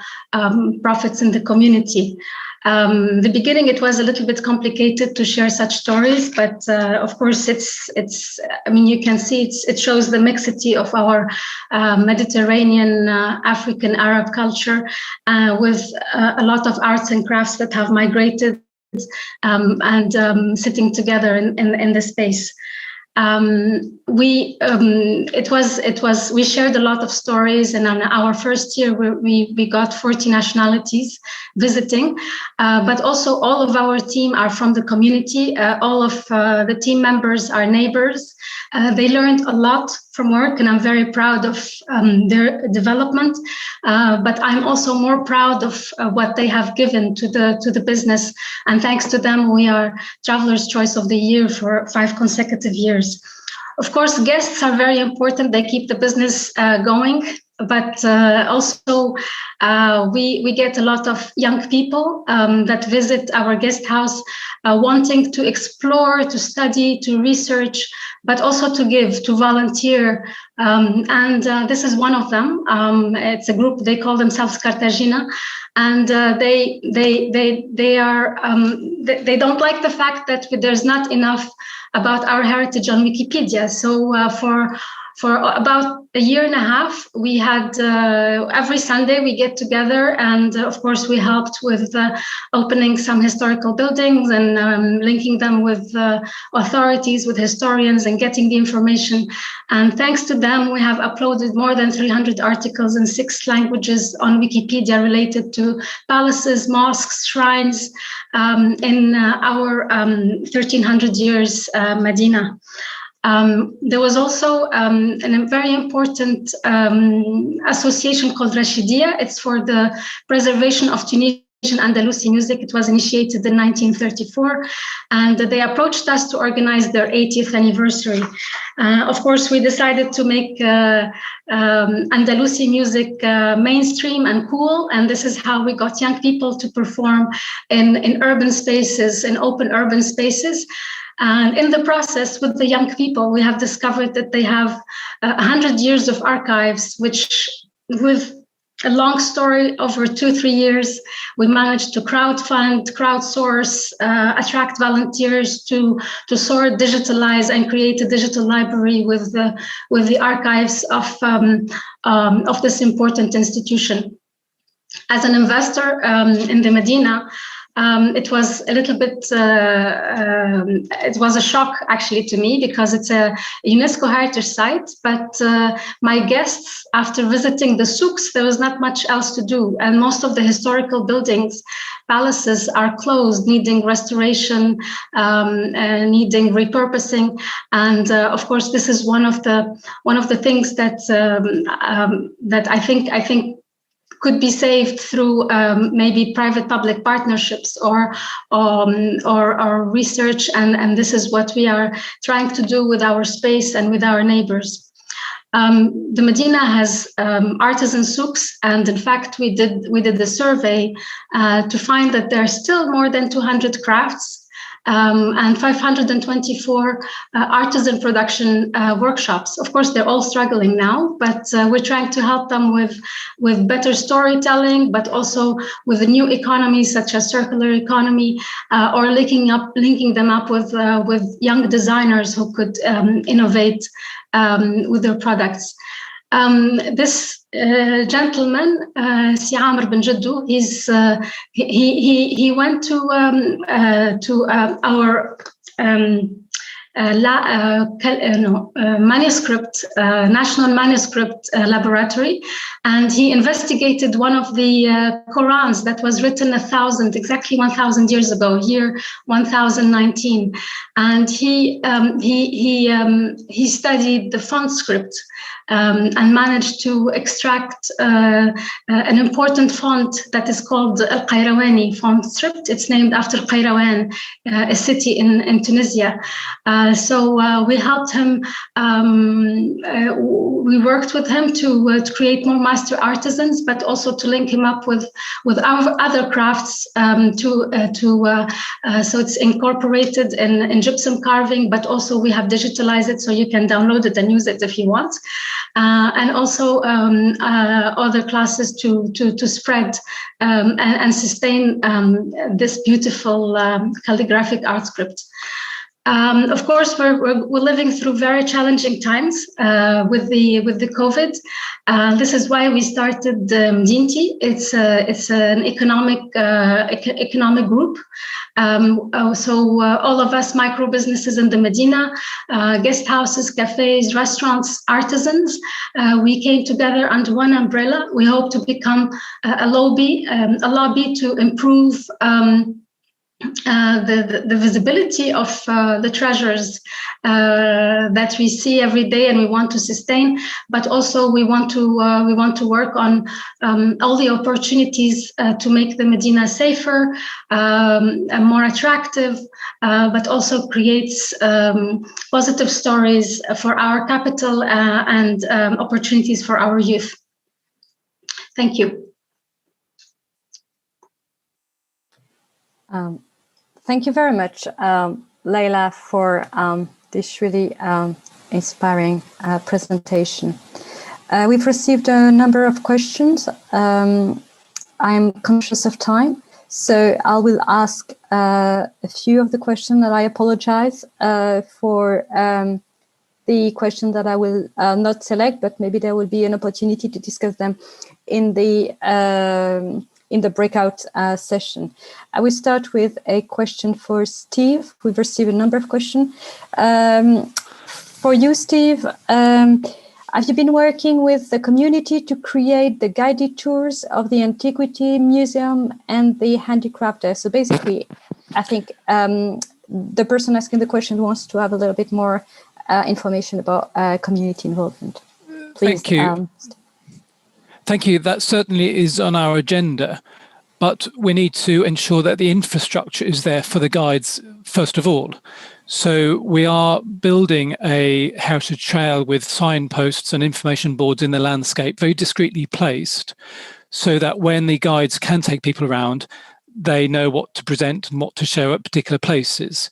profits in the community. The beginning, it was a little bit complicated to share such stories, but of course, I mean, you can see it shows the mixity of our Mediterranean, African, Arab culture, with a lot of arts and crafts that have migrated and sitting together in the space. We shared a lot of stories, and on our first year we got 40 nationalities visiting, but also all of our team are from the community. All of the team members are neighbors. They learned a lot from work, and I'm very proud of their development. But I'm also more proud of what they have given to the business. And thanks to them, we are Traveler's Choice of the Year for 5 consecutive years. Of course, guests are very important. They keep the business going. But also we get a lot of young people that visit our guest house wanting to explore, to study, to research, but also to give, to volunteer. And this is one of them. It's a group, they call themselves Cartagena. And they don't like the fact that there's not enough about our heritage on Wikipedia. So for about a year and a half, we had every Sunday we get together, and of course we helped with opening some historical buildings and linking them with authorities, with historians, and getting the information. And thanks to them, we have uploaded more than 300 articles in 6 languages on Wikipedia related to palaces, mosques, shrines in our 1300 years Medina. There was also a very important association called Rashidiyya. It's for the preservation of Tunisian Andalusi Music. It was initiated in 1934, and they approached us to organize their 80th anniversary. Of course, we decided to make Andalusi music mainstream and cool, and this is how we got young people to perform in urban spaces, in open urban spaces. And in the process, with the young people, we have discovered that they have 100 years of archives, which, with a long story over 2-3 years, we managed to crowdsource, attract volunteers to sort, digitalize, and create a digital library with the archives of this important institution. As an investor in the Medina, it was a little bit, it was a shock actually to me, because it's a UNESCO heritage site, but my guests, after visiting the souks, there was not much else to do. And most of the historical buildings, palaces, are closed, needing restoration, needing repurposing. And of course, this is one of the things that that I think could be saved through maybe private-public partnerships or research, and this is what we are trying to do with our space and with our neighbors. The Medina has artisan souks, and in fact, we did the survey to find that there are still more than 200 crafts and 524 artisan production workshops. Of course, they're all struggling now, but we're trying to help them with better storytelling, but also with the new economies such as circular economy, or linking them up with young designers who could innovate with their products. This gentleman, Si Amr Ben Jaddu, he went to our manuscript, National Manuscript Laboratory, and he investigated one of the Qurans that was written exactly 1,000 years ago, year 1019, and he studied the font script. And managed to extract an important font that is called Al-Qayrawani font script. It's named after Qayrawan, a city in Tunisia. So we helped him. We worked with him to create more master artisans, but also to link him up with our other crafts. So it's incorporated in gypsum carving, but also we have digitalized it so you can download it and use it if you want. And also other classes to spread and sustain this beautiful calligraphic art script. Of course, we're living through very challenging times with the COVID. This is why we started Dinti. It's an economic group. So all of us micro businesses in the Medina, guest houses, cafes, restaurants, artisans, we came together under one umbrella. We hope to become a lobby to improve the visibility of the treasures that we see every day and we want to sustain, but also we want to work on all the opportunities to make the Medina safer, more attractive, but also creates positive stories for our capital and opportunities for our youth. Thank you. Thank you very much, Leila, for this really inspiring presentation. We've received a number of questions. I'm conscious of time, so I will ask a few of the questions, and I apologize for the question that I will not select, but maybe there will be an opportunity to discuss them in the breakout session. I will start with a question for Steve. We've received a number of questions. For you, Steve, have you been working with the community to create the guided tours of the Antiquity Museum and the handicraft there? So basically, I think the person asking the question wants to have a little bit more information about community involvement. Please. Thank you. Thank you. That certainly is on our agenda. but we need to ensure that the infrastructure is there for the guides first of all. So we are building a heritage trail with signposts and information boards in the landscape, very discreetly placed, so that when the guides can take people around, they know what to present and what to show at particular places.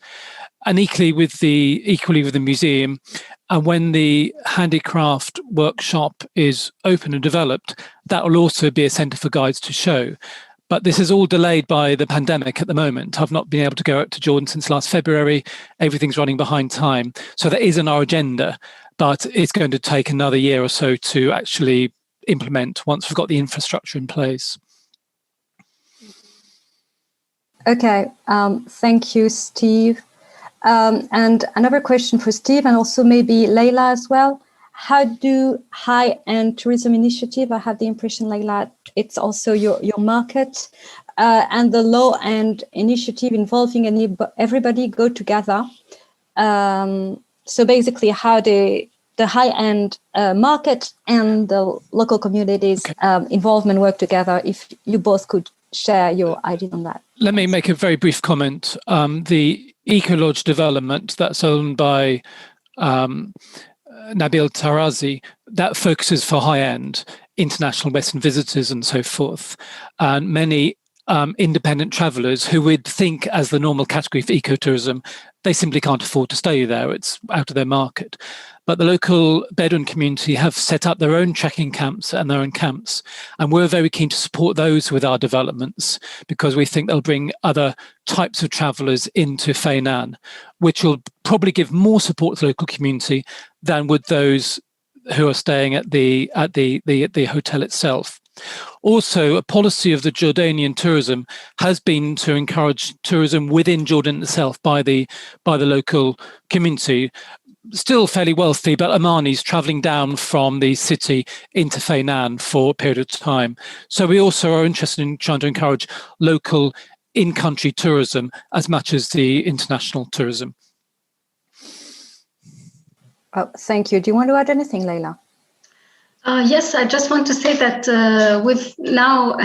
And equally with the museum, and when the handicraft workshop is open and developed, that will also be a centre for guides to show. But this is all delayed by the pandemic at the moment. I've not been able to go out to Jordan since last February. Everything's running behind time. So that is on our agenda, but it's going to take another year or so to actually implement once we've got the infrastructure in place. Okay, thank you, Steve. And another question for Steve, and also maybe Leila as well. How do high-end tourism initiative, I have the impression, Leila, it's also your market, and the low-end initiative involving everybody go together? So basically how the high-end market and the local communities involvement work together, if you both could share your idea on that. Let me make a very brief comment. The Eco Lodge development that's owned by Nabil Tarazi, that focuses for high-end international Western visitors and so forth. And many independent travellers who would think as the normal category for ecotourism, they simply can't afford to stay there. It's out of their market. But the local Bedouin community have set up their own trekking camps and their own camps. And we're very keen to support those with our developments because we think they'll bring other types of travellers into Feinan, which will probably give more support to the local community than would those who are staying at the hotel itself. Also, a policy of the Jordanian tourism has been to encourage tourism within Jordan itself by the local community. Still fairly wealthy, but Omanis travelling down from the city into Feinan for a period of time. So we also are interested in trying to encourage local in-country tourism as much as the international tourism. Oh, thank you. Do you want to add anything, Leila? Yes, I just want to say that with now,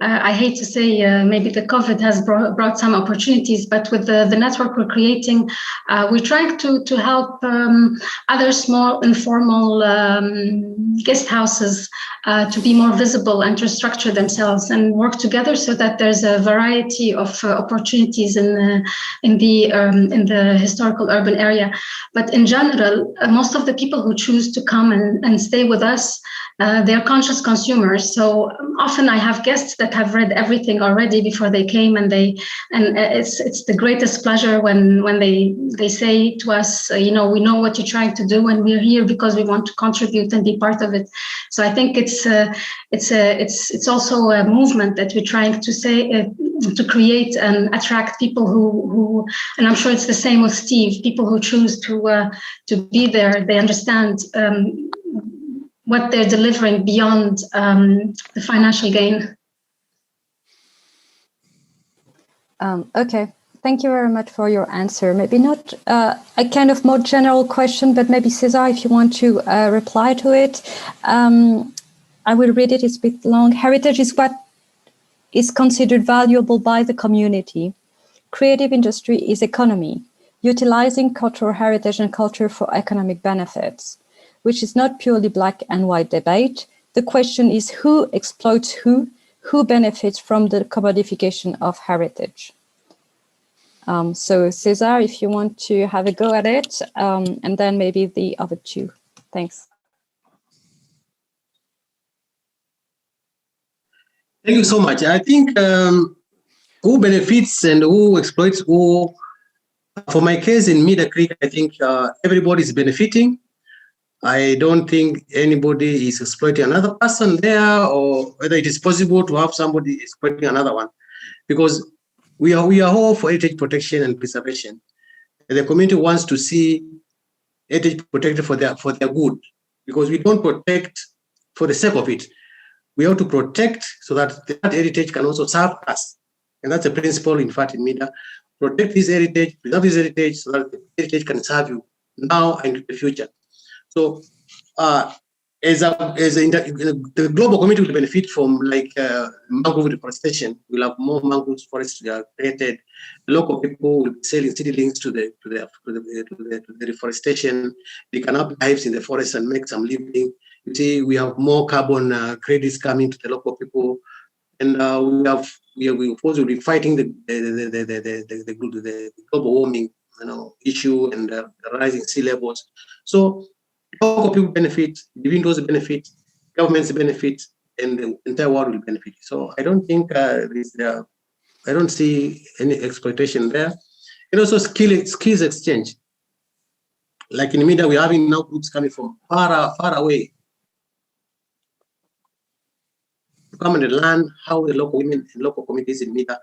I hate to say maybe the COVID has brought some opportunities, but with the network we're creating, we're trying to help other small informal guest houses to be more visible and to structure themselves and work together so that there's a variety of opportunities in the historical urban area. But in general, most of the people who choose to come and stay with us, they're conscious consumers. So often I have guests that have read everything already before they came, and it's the greatest pleasure when they say to us, we know what you're trying to do, and we're here because we want to contribute and be part of it. So I think it's also a movement that we're trying to say to create and attract people who, and I'm sure it's the same with Steve, people who choose to be there. They understand what they're delivering beyond the financial gain. Okay, thank you very much for your answer. Maybe not a kind of more general question, but maybe Cesar, if you want to reply to it. I will read it, it's a bit long. Heritage is what is considered valuable by the community. Creative industry is economy, utilizing cultural heritage and culture for economic benefits, which is not purely black and white debate. The question is who exploits who benefits from the commodification of heritage. So Cesar, if you want to have a go at it, and then maybe the other two. Thanks. Thank you so much. I think who benefits and who exploits who, for my case in Meader Creek, I think everybody is benefiting. I don't think anybody is exploiting another person there, or whether it is possible to have somebody exploiting another one, because we are all for heritage protection and preservation. And the community wants to see heritage protected for their good, because we don't protect for the sake of it. We have to protect so that that heritage can also serve us, and that's a principle. In fact, in Meader, protect this heritage, preserve this heritage, so that the heritage can serve you now and in the future. So the global community will benefit from mangrove deforestation. We'll have more mangrove forests created. Local people will be selling seedlings to the deforestation. They can have lives in the forest and make some living. You see, we have more carbon credits coming to the local people, and we will be fighting the global warming issue and the rising sea levels. So local people benefit, individuals benefit, governments benefit, and the entire world will benefit. So I don't think I don't see any exploitation there. And also skills exchange. Like in Mida, we're having now groups coming from far away to come and learn how the local women and local communities in Mida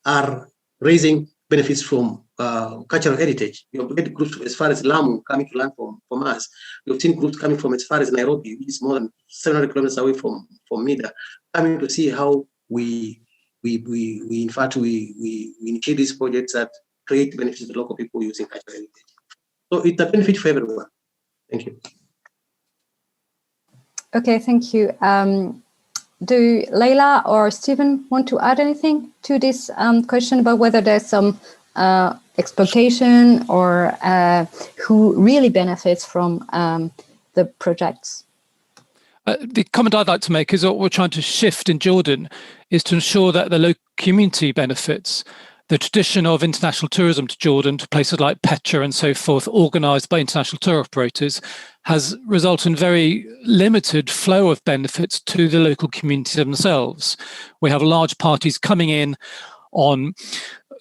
are raising benefits from cultural heritage. You have had groups as far as Lamu coming to learn from us. We've seen groups coming from as far as Nairobi, which is more than 700 kilometers away from Mida, coming to see how we initiate these projects that create benefits to the local people using cultural heritage. So it's a benefit for everyone. Thank you. Okay, thank you. Do Leila or Stephen want to add anything to this question about whether there's some exploitation or who really benefits from the projects? The comment I'd like to make is what we're trying to shift in Jordan is to ensure that the local community benefits. The tradition of international tourism to Jordan, to places like Petra and so forth, organised by international tour operators, has resulted in very limited flow of benefits to the local community themselves. We have large parties coming in on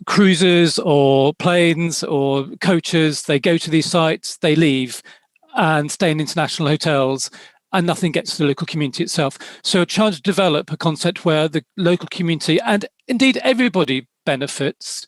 cruises or planes or coaches. They go to these sites, they leave and stay in international hotels, and nothing gets to the local community itself. So we're trying to develop a concept where the local community, and indeed everybody, benefits.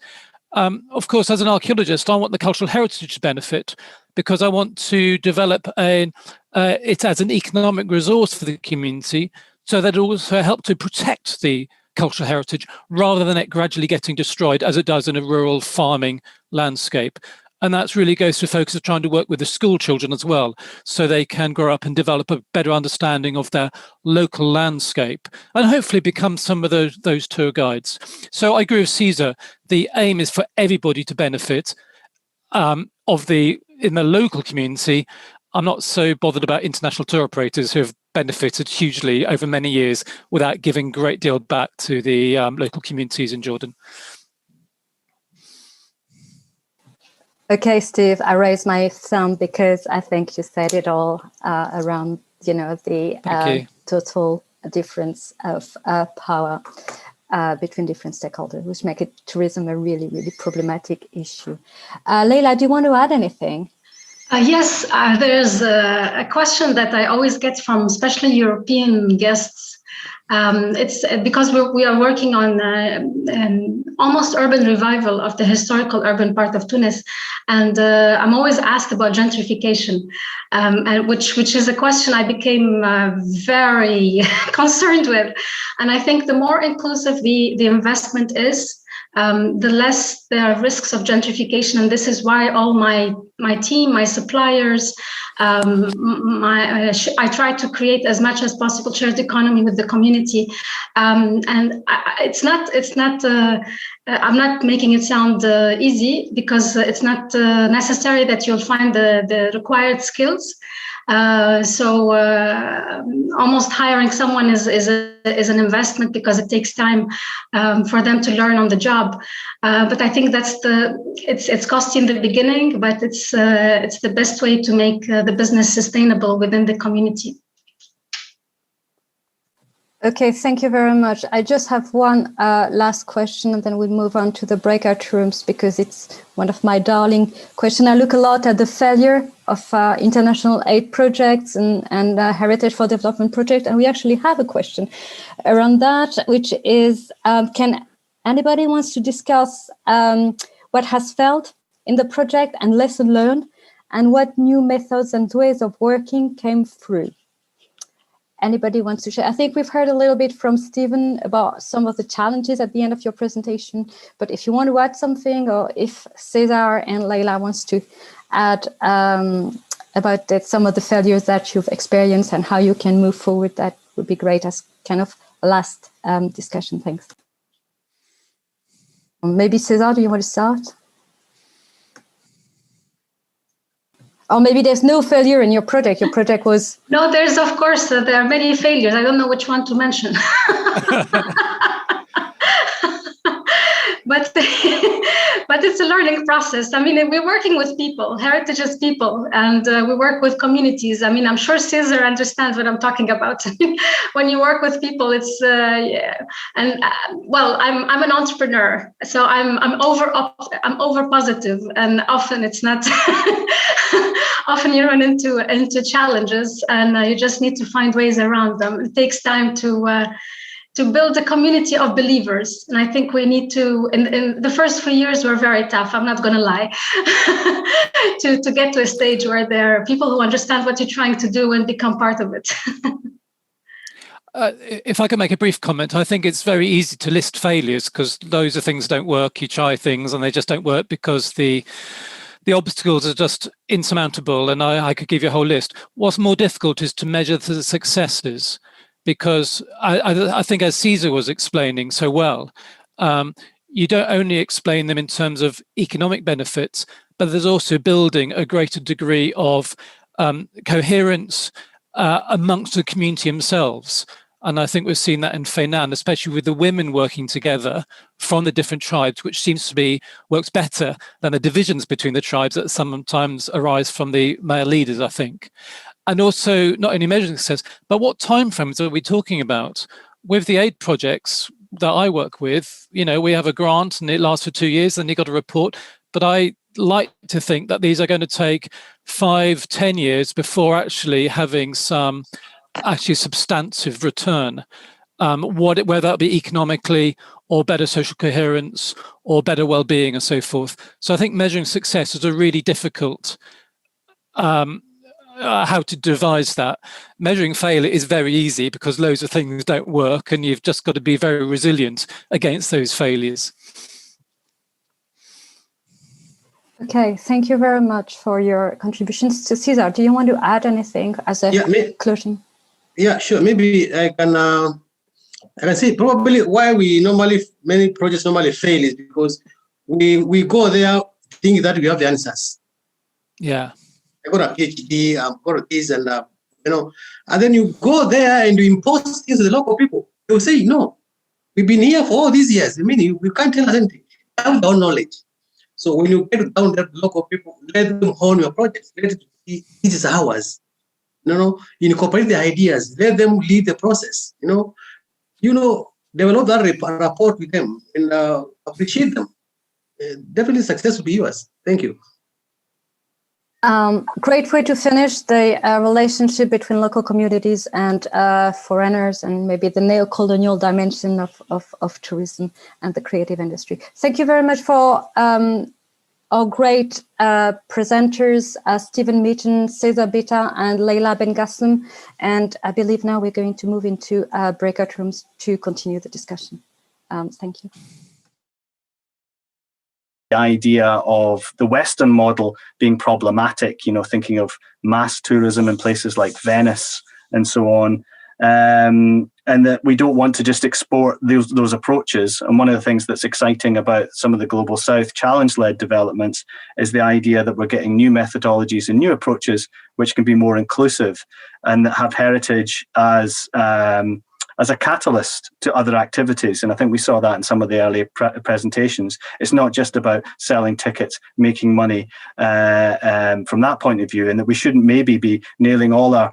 Of course, as an archaeologist, I want the cultural heritage to benefit because I want to develop it as an economic resource for the community, so that it also help to protect the cultural heritage rather than it gradually getting destroyed as it does in a rural farming landscape. And that really goes to focus of trying to work with the school children as well, so they can grow up and develop a better understanding of their local landscape and hopefully become some of those tour guides. So I agree with Cesar. The aim is for everybody to benefit in the local community. I'm not so bothered about international tour operators who have benefited hugely over many years without giving a great deal back to the local communities in Jordan. Okay, Steve, I raised my thumb because I think you said it all around, the total difference of power between different stakeholders, which make tourism a really, really problematic issue. Leila, do you want to add anything? Yes, there's a question that I always get from especially European guests. It's because we are working on almost urban revival of the historical urban part of Tunis, and I'm always asked about gentrification, and which is a question I became very concerned with. And I think the more inclusive the investment is, the less there are risks of gentrification. And this is why all my team, my suppliers, I try to create as much as possible shared economy with the community. And it's not. I'm not making it sound easy, because it's not necessary that you'll find the required skills. So almost hiring someone is an investment, because it takes time for them to learn on the job. But I think it's costly in the beginning, but it's the best way to make the business sustainable within the community. Okay, thank you very much. I just have one last question, and then we'll move on to the breakout rooms, because it's one of my darling questions. I look a lot at the failure of international aid projects and Heritage for Development project, and we actually have a question around that, which is, can anybody wants to discuss what has failed in the project and lesson learned, and what new methods and ways of working came through? Anybody wants to share? I think we've heard a little bit from Stephen about some of the challenges at the end of your presentation, but if you want to add something, or if Cesar and Leila wants to add about some of the failures that you've experienced and how you can move forward, that would be great as kind of a last discussion. Thanks. Maybe Cesar, do you want to start? Or maybe there's no failure in your project. Your project was... No, there's, of course, there are many failures. I don't know which one to mention. But it's a learning process. I mean, we're working with people, heritage is people, and we work with communities. I mean, I'm sure Cesar understands what I'm talking about. When you work with people, it's well, I'm an entrepreneur, so I'm over positive, and often it's not. Often you run into challenges, and you just need to find ways around them. It takes time to build a community of believers. And I think we need to, in the first few years were very tough, I'm not gonna lie, to get to a stage where there are people who understand what you're trying to do and become part of it. If I can make a brief comment, I think it's very easy to list failures because loads of things don't work. You try things and they just don't work because the obstacles are just insurmountable, and I could give you a whole list. What's more difficult is to measure the successes, because I think, as Cesar was explaining so well, you don't only explain them in terms of economic benefits, but there's also building a greater degree of coherence amongst the community themselves. And I think we've seen that in Feinan, especially with the women working together from the different tribes, which seems to works better than the divisions between the tribes that sometimes arise from the male leaders, I think. And also not only measuring success, but what timeframes are we talking about? With the aid projects that I work with, you know, we have a grant and it lasts for 2 years, and you got a report. But I like to think that these are going to take 5-10 years before actually having some substantive return, whether that be economically or better social coherence or better well-being and so forth. So I think measuring success is a really difficult how to devise that. Measuring failure is very easy because loads of things don't work, and you've just got to be very resilient against those failures. Okay, thank you very much for your contributions. So Cesar, do you want to add anything as a closing? Yeah, sure. Maybe I can say probably why many projects normally fail is because we go there thinking that we have the answers. Yeah. I got a PhD, I've got this, and and then you go there and you impose things to the local people. They will say, no, we've been here for all these years. I mean, you can't tell us anything. Have our knowledge. So when you get down there, the local people, let them hone your projects. Let it be, this is ours. Incorporate the ideas. Let them lead the process. Develop that rapport with them and appreciate them. Definitely success will be yours. Thank you. Great way to finish the relationship between local communities and foreigners, and maybe the neo-colonial dimension of tourism and the creative industry. Thank you very much for our great presenters, Stephen Meaton, Cesar Bitta, and Leila Bengassem. And I believe now we're going to move into breakout rooms to continue the discussion. Thank you. The idea of the Western model being problematic, thinking of mass tourism in places like Venice and so on, and that we don't want to just export those approaches. And one of the things that's exciting about some of the Global South challenge-led developments is the idea that we're getting new methodologies and new approaches which can be more inclusive and that have heritage as a catalyst to other activities. And I think we saw that in some of the earlier presentations. It's not just about selling tickets, making money from that point of view, and that we shouldn't maybe be nailing all our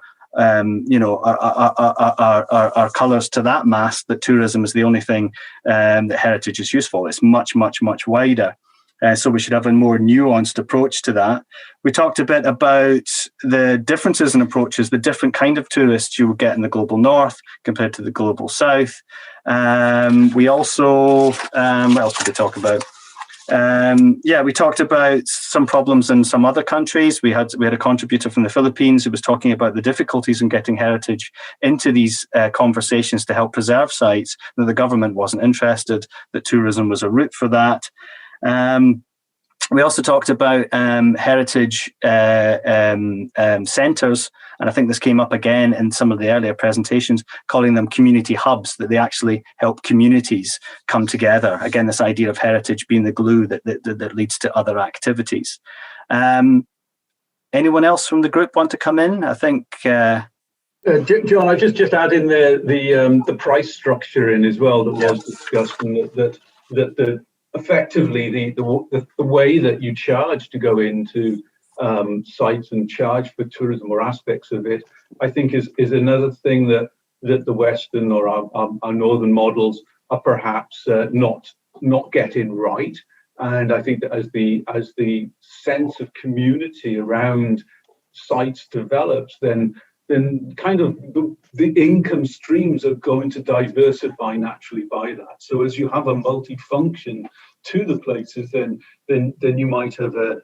colours to that mast, that tourism is the only thing that heritage is useful. It's much, much, much wider. So we should have a more nuanced approach to that. We talked a bit about the differences in approaches, the different kind of tourists you would get in the Global North compared to the Global South. We also, what else did we talk about? We talked about some problems in some other countries. We had a contributor from the Philippines who was talking about the difficulties in getting heritage into these conversations to help preserve sites, that the government wasn't interested, that tourism was a route for that. We also talked about heritage centres, and I think this came up again in some of the earlier presentations, calling them community hubs, that they actually help communities come together. Again, this idea of heritage being the glue that leads to other activities. Anyone else from the group want to come in? I think... John, I just add in there the price structure in as well that was discussed, and that effectively the way that you charge to go into sites and charge for tourism or aspects of it, I think is another thing that the Western or our Northern models are perhaps not getting right. And I think that as the sense of community around sites develops, then kind of the income streams are going to diversify naturally by that. So as you have a multifunction to the places, then you might have a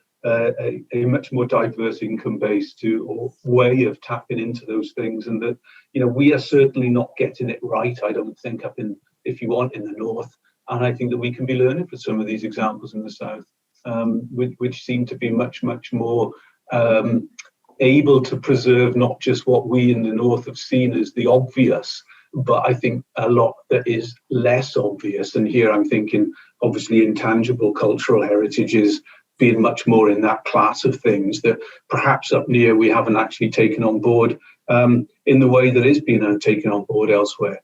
much more diverse income base or way of tapping into those things. And that, we are certainly not getting it right, I don't think, in the North. And I think that we can be learning from some of these examples in the South, which seem to be much, much more able to preserve not just what we in the North have seen as the obvious, but I think a lot that is less obvious. And here I'm thinking, obviously, intangible cultural heritages being much more in that class of things that perhaps up near we haven't actually taken on board in the way that is being taken on board elsewhere.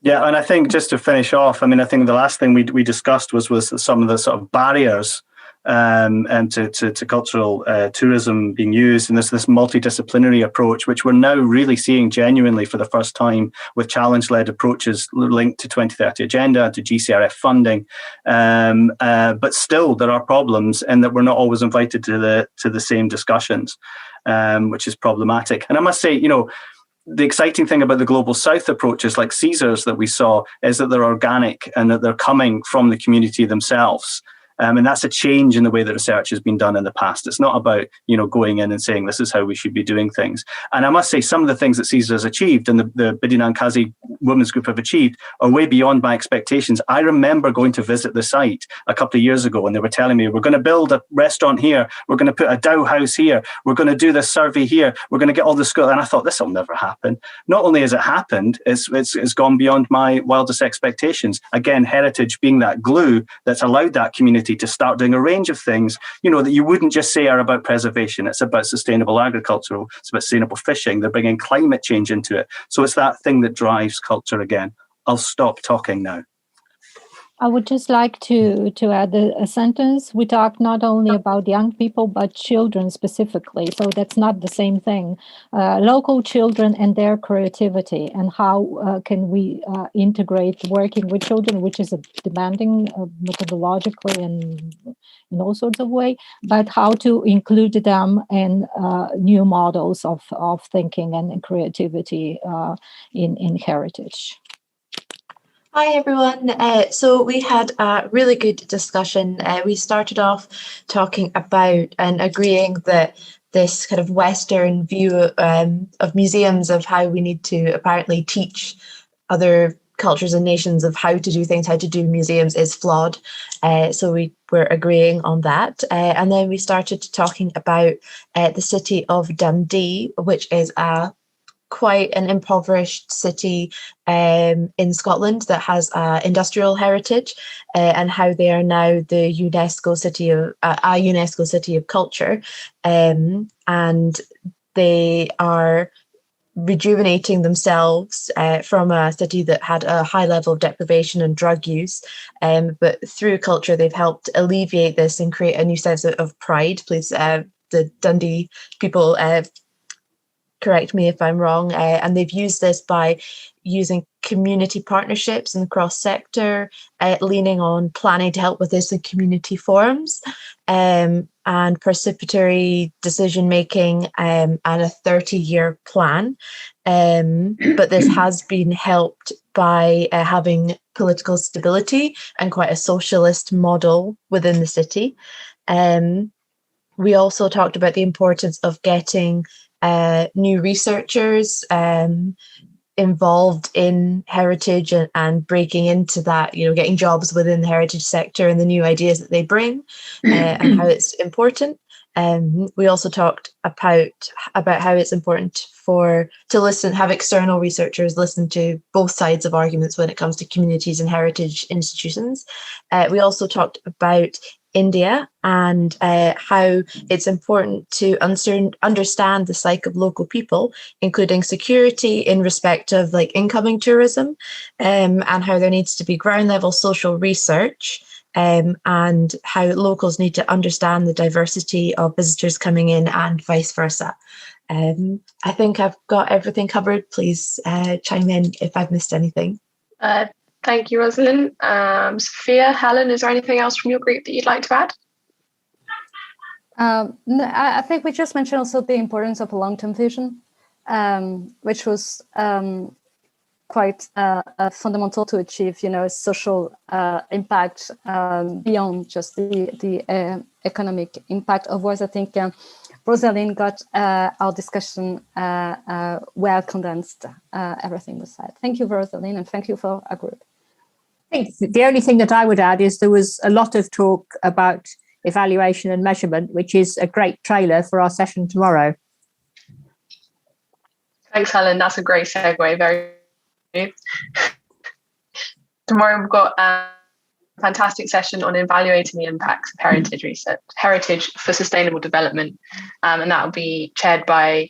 Yeah, and I think just to finish off, I think the last thing we discussed was some of the sort of barriers to cultural tourism being used, and there's this multidisciplinary approach, which we're now really seeing genuinely for the first time with challenge-led approaches linked to 2030 Agenda, to GCRF funding, but still there are problems, and that we're not always invited to the same discussions, which is problematic. And I must say, the exciting thing about the Global South approaches like CSERS that we saw is that they're organic and that they're coming from the community themselves. And that's a change in the way that research has been done in the past. It's not about, going in and saying this is how we should be doing things. And I must say some of the things that CSER has achieved and the Bidina Nkazi Women's Group have achieved are way beyond my expectations. I remember going to visit the site a couple of years ago and they were telling me, we're going to build a restaurant here. We're going to put a Dow house here. We're going to do this survey here. We're going to get all the schools. And I thought, this will never happen. Not only has it happened, it's gone beyond my wildest expectations. Again, heritage being that glue that's allowed that community to start doing a range of things, that you wouldn't just say are about preservation. It's about sustainable agriculture. It's about sustainable fishing. They're bringing climate change into it. So it's that thing that drives culture again. I'll stop talking now. I would just like to add a sentence. We talk not only about young people, but children specifically. So that's not the same thing. Local children and their creativity, and how can we integrate working with children, which is a demanding methodologically and in all sorts of ways, but how to include them in new models of thinking and creativity in heritage. Hi, everyone. So we had a really good discussion. We started off talking about and agreeing that this kind of Western view of museums, of how we need to apparently teach other cultures and nations of how to do things, how to do museums, is flawed. So we were agreeing on that. And then we started talking about the city of Dundee, which is quite an impoverished city in Scotland that has industrial heritage, and how they are now the UNESCO city of a UNESCO city of culture, and they are rejuvenating themselves from a city that had a high level of deprivation and drug use, but through culture they've helped alleviate this and create a new sense of pride. Please, the Dundee people, correct me if I'm wrong, and they've used this by using community partnerships and cross-sector, leaning on planning to help with this in community forums, and participatory decision-making, and a 30-year plan. But this has been helped by having political stability and quite a socialist model within the city. We also talked about the importance of getting new researchers involved in heritage and breaking into that, getting jobs within the heritage sector and the new ideas that they bring and how it's important. We also talked about how it's important to have external researchers listen to both sides of arguments when it comes to communities and heritage institutions. We also talked about India and how it's important to understand the psyche of local people, including security in respect of incoming tourism, and how there needs to be ground level social research, and how locals need to understand the diversity of visitors coming in and vice versa. I think I've got everything covered. Please chime in if I've missed anything. Thank you, Rosalind. Sophia, Helen, is there anything else from your group that you'd like to add? No, I think we just mentioned also the importance of a long-term vision, which was quite fundamental to achieve, social impact beyond just the economic impact. Otherwise, I think Rosalind got our discussion well condensed. Everything was said. Thank you, Rosalind, and thank you for our group. The only thing that I would add is there was a lot of talk about evaluation and measurement, which is a great trailer for our session tomorrow. Thanks, Helen. That's a great segue. Very good. Tomorrow we've got a fantastic session on evaluating the impacts of heritage research, heritage for sustainable development, and that will be chaired by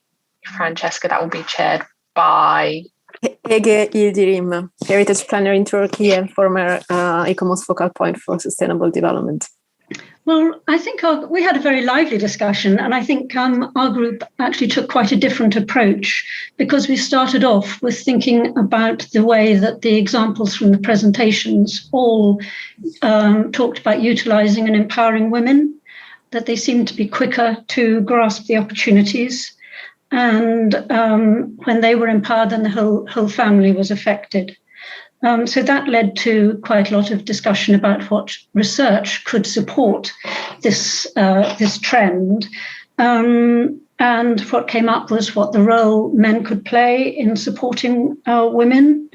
Francesca. That will be chaired by Ege Yildirim, heritage planner in Turkey and former ICOMOS focal point for sustainable development. Well, I think we had a very lively discussion, and I think our group actually took quite a different approach, because we started off with thinking about the way that the examples from the presentations all talked about utilising and empowering women, that they seemed to be quicker to grasp the opportunities. And when they were empowered, then the whole family was affected. So that led to quite a lot of discussion about what research could support this trend. And what came up was what the role men could play in supporting women.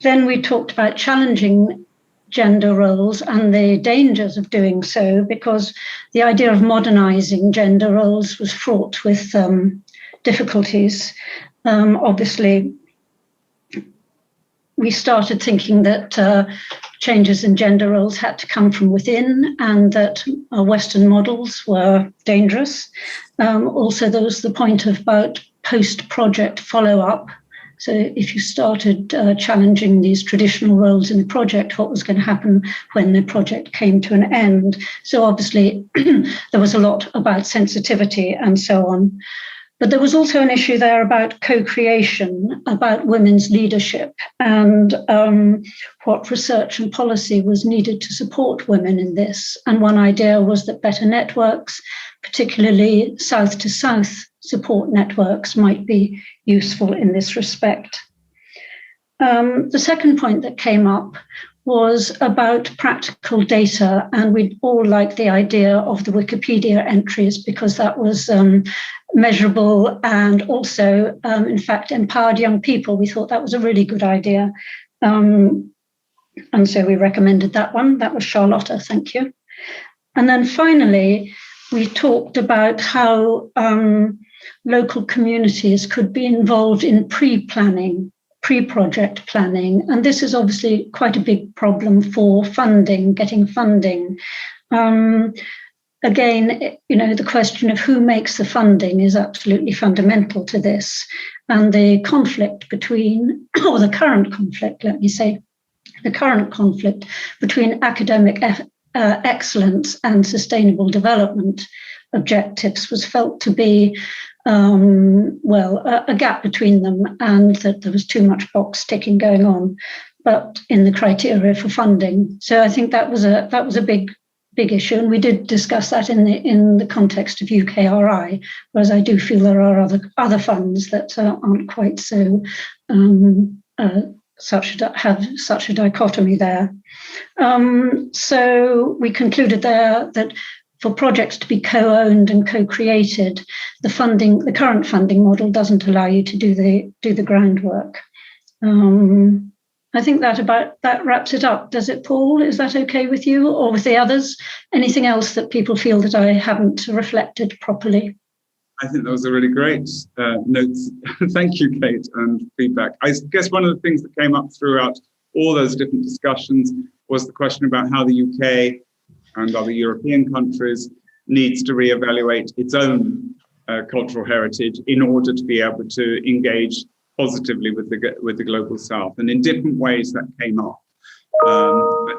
Then we talked about challenging gender roles and the dangers of doing so, because the idea of modernizing gender roles was fraught with difficulties. Obviously, we started thinking that changes in gender roles had to come from within, and that Western models were dangerous. Also, there was the point about post-project follow-up. So if you started challenging these traditional roles in the project, what was going to happen when the project came to an end? So obviously, there was a lot about sensitivity and so on. But there was also an issue there about co-creation, about women's leadership, and what research and policy was needed to support women in this. And one idea was that better networks, particularly south-to-south support networks, might be useful in this respect. The second point that came up was about practical data, and we all liked the idea of the Wikipedia entries, because that was measurable and also, in fact, empowered young people. We thought that was a really good idea. And so we recommended that one. That was Charlotta, thank you. And then finally, we talked about how local communities could be involved in pre-planning, pre-project planning. And this is obviously quite a big problem for funding, getting funding. Again, the question of who makes the funding is absolutely fundamental to this. And the conflict between, or the current conflict, let me say, the current conflict between academic excellence and sustainable development objectives was felt to be a gap between them, and that there was too much box ticking going on, but in the criteria for funding. So I think that was a big issue, and we did discuss that in the context of UKRI, whereas I do feel there are other funds that aren't quite so have such a dichotomy there. So we concluded there that for projects to be co-owned and co-created, the current funding model doesn't allow you to do the groundwork. I think that wraps it up. Does it, Paul? Is that okay with you or with the others? Anything else that people feel that I haven't reflected properly? I think that was a really great notes. Thank you, Kate, and feedback. I guess one of the things that came up throughout all those different discussions was the question about how the UK and other European countries needs to reevaluate its own cultural heritage in order to be able to engage positively with the global South, and in different ways that came up.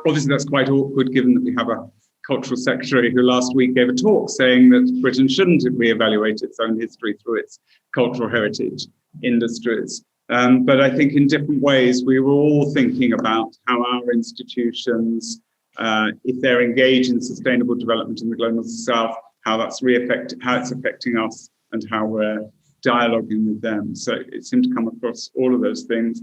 Obviously, that's quite awkward given that we have a cultural secretary who last week gave a talk saying that Britain shouldn't reevaluate its own history through its cultural heritage industries. But I think in different ways, we were all thinking about how our institutions, if they're engaged in sustainable development in the global South, how it's affecting us and how we're dialoguing with them. So it seemed to come across all of those things.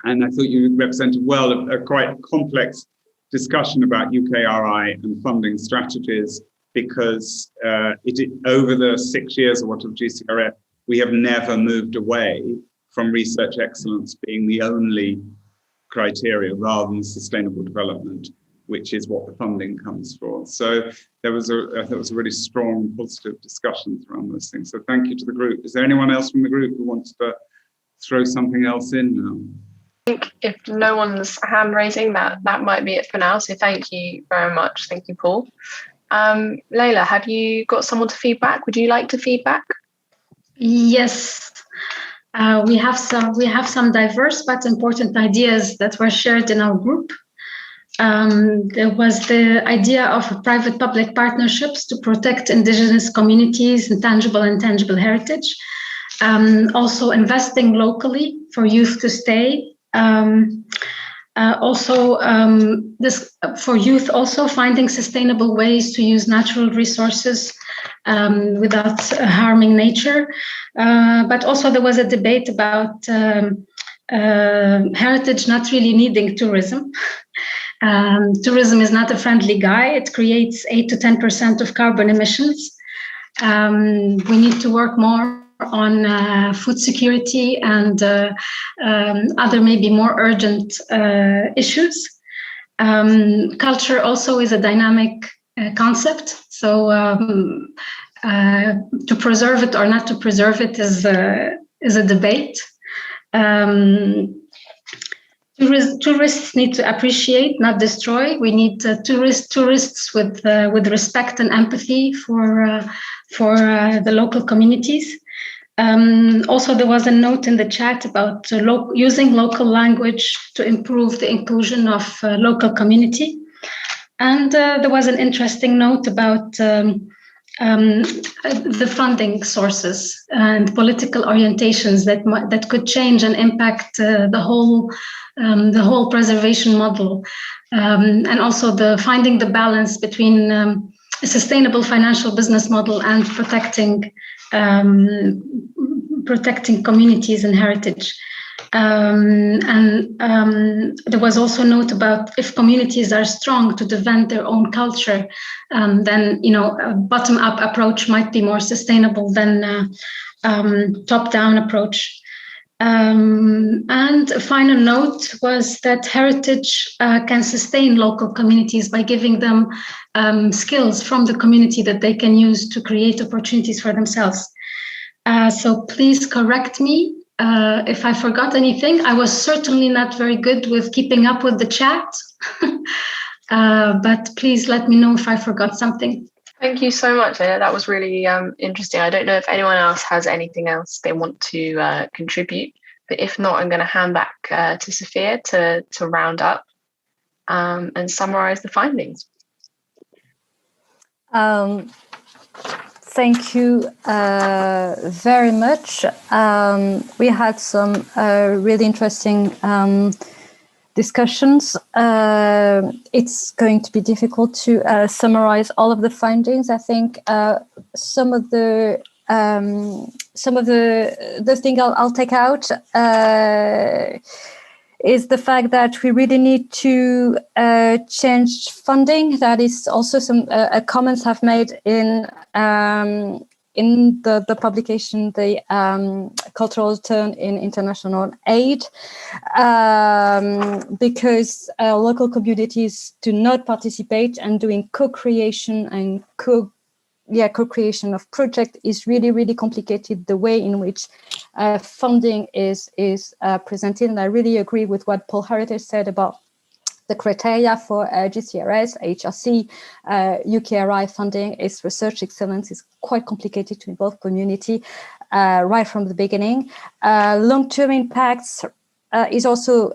And I thought you represented well a quite complex discussion about UKRI and funding strategies, because over the 6 years or what of GCRF, we have never moved away from research excellence being the only criteria rather than sustainable development, which is what the funding comes for. So there was I thought it was a really strong, positive discussions around those things. So thank you to the group. Is there anyone else from the group who wants to throw something else in now? I think if no one's hand raising, that might be it for now. So thank you very much. Thank you, Paul. Leila, have you got someone to feedback? Would you like to feedback? Yes. We have some diverse but important ideas that were shared in our group. There was the idea of private-public partnerships to protect indigenous communities and tangible and intangible heritage. Also investing locally for youth to stay. This for youth, also finding sustainable ways to use natural resources without harming nature. But also there was a debate about heritage not really needing tourism. Tourism is not a friendly guy. It creates 8 to 10% of carbon emissions. We need to work more on food security and other maybe more urgent issues. Culture also is a dynamic concept. So to preserve it or not to preserve it is a debate. Tourists need to appreciate, not destroy. We need tourists with respect and empathy for the local communities. Also, there was a note in the chat about using local language to improve the inclusion of local community. And there was an interesting note about the funding sources and political orientations that could change and impact the whole preservation model, and also finding the balance between a sustainable financial business model and protecting communities and heritage. There was also a note about if communities are strong to defend their own culture, then a bottom-up approach might be more sustainable than top-down approach. And a final note was that heritage can sustain local communities by giving them skills from the community that they can use to create opportunities for themselves. So please correct me if I forgot anything. I was certainly not very good with keeping up with the chat, but please let me know if I forgot something. Thank you so much, Leila. That was really interesting. I don't know if anyone else has anything else they want to contribute, but if not, I'm going to hand back to Sophia to round up and summarize the findings. Thank you very much. We had some really interesting discussions. It's going to be difficult to summarize all of the findings. I think some of the thing I'll take out is the fact that we really need to change funding. That is also some comments have made in in the publication, the cultural turn in international aid, because local communities do not participate, and doing co-creation and co-creation of project is really, really complicated, the way in which funding is presented. And I really agree with what Paul Heritage said about the criteria for GCRS, HRC, UKRI funding. Is research excellence is quite complicated to involve community right from the beginning. Long-term impacts is also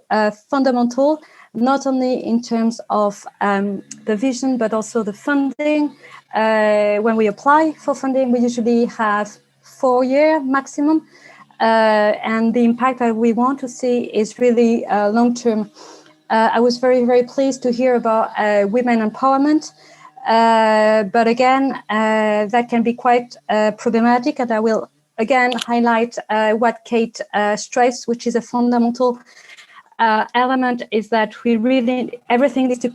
fundamental, not only in terms of the vision, but also the funding. When we apply for funding, we usually have 4-year maximum. And the impact that we want to see is really long-term. I was very, very pleased to hear about women empowerment. But again, that can be quite problematic. And I will again highlight what Kate stressed, which is a fundamental element, is that everything needs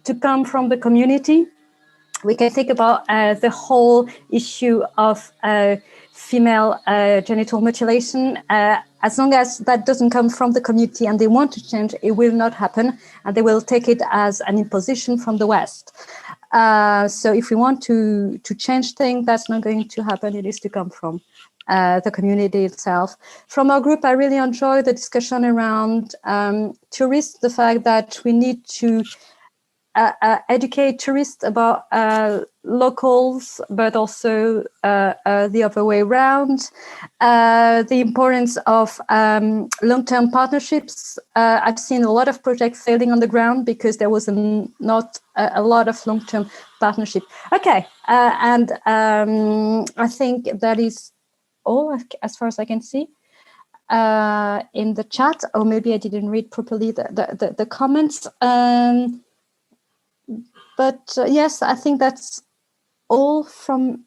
to come from the community. We can think about the whole issue of female genital mutilation. As long as that doesn't come from the community and they want to change, it will not happen, and they will take it as an imposition from the West. So if we want to change things, that's not going to happen. It is to come from the community itself. From our group, I really enjoy the discussion around tourists, the fact that we need to educate tourists about locals, but also the other way around. The importance of long-term partnerships. I've seen a lot of projects failing on the ground because there was not a lot of long-term partnership. Okay, and I think that is all as far as I can see in the chat, or maybe I didn't read properly the comments. But yes, I think that's all from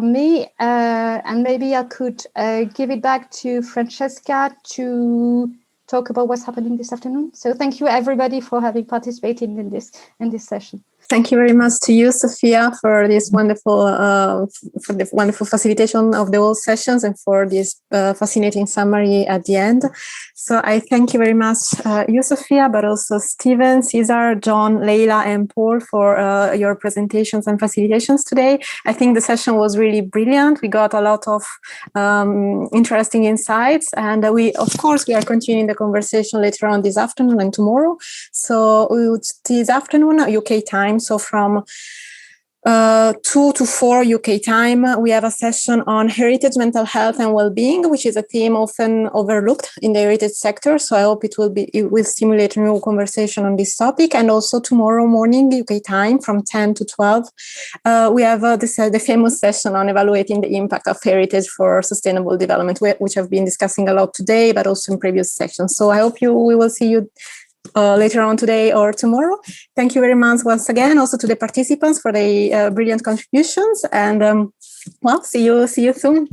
me, and maybe I could give it back to Francesca to talk about what's happening this afternoon. So thank you everybody for having participated in this session. Thank you very much to you, Sophia, for this wonderful facilitation of the whole sessions and for this fascinating summary at the end. So I thank you very much, you, Sophia, but also Stephen, Cesar, John, Leila, and Paul for your presentations and facilitations today. I think the session was really brilliant. We got a lot of interesting insights, and we are continuing the conversation later on this afternoon and tomorrow. So this afternoon, UK time. So from 2 to 4 UK time, we have a session on heritage, mental health and well-being, which is a theme often overlooked in the heritage sector. So I hope it will stimulate a new conversation on this topic. And also tomorrow morning, UK time, from 10 to 12, we have the famous session on evaluating the impact of heritage for sustainable development, which I've been discussing a lot today, but also in previous sections. So I hope we will see you later on today or tomorrow. Thank you very much once again, also to the participants for the brilliant contributions, and see you soon.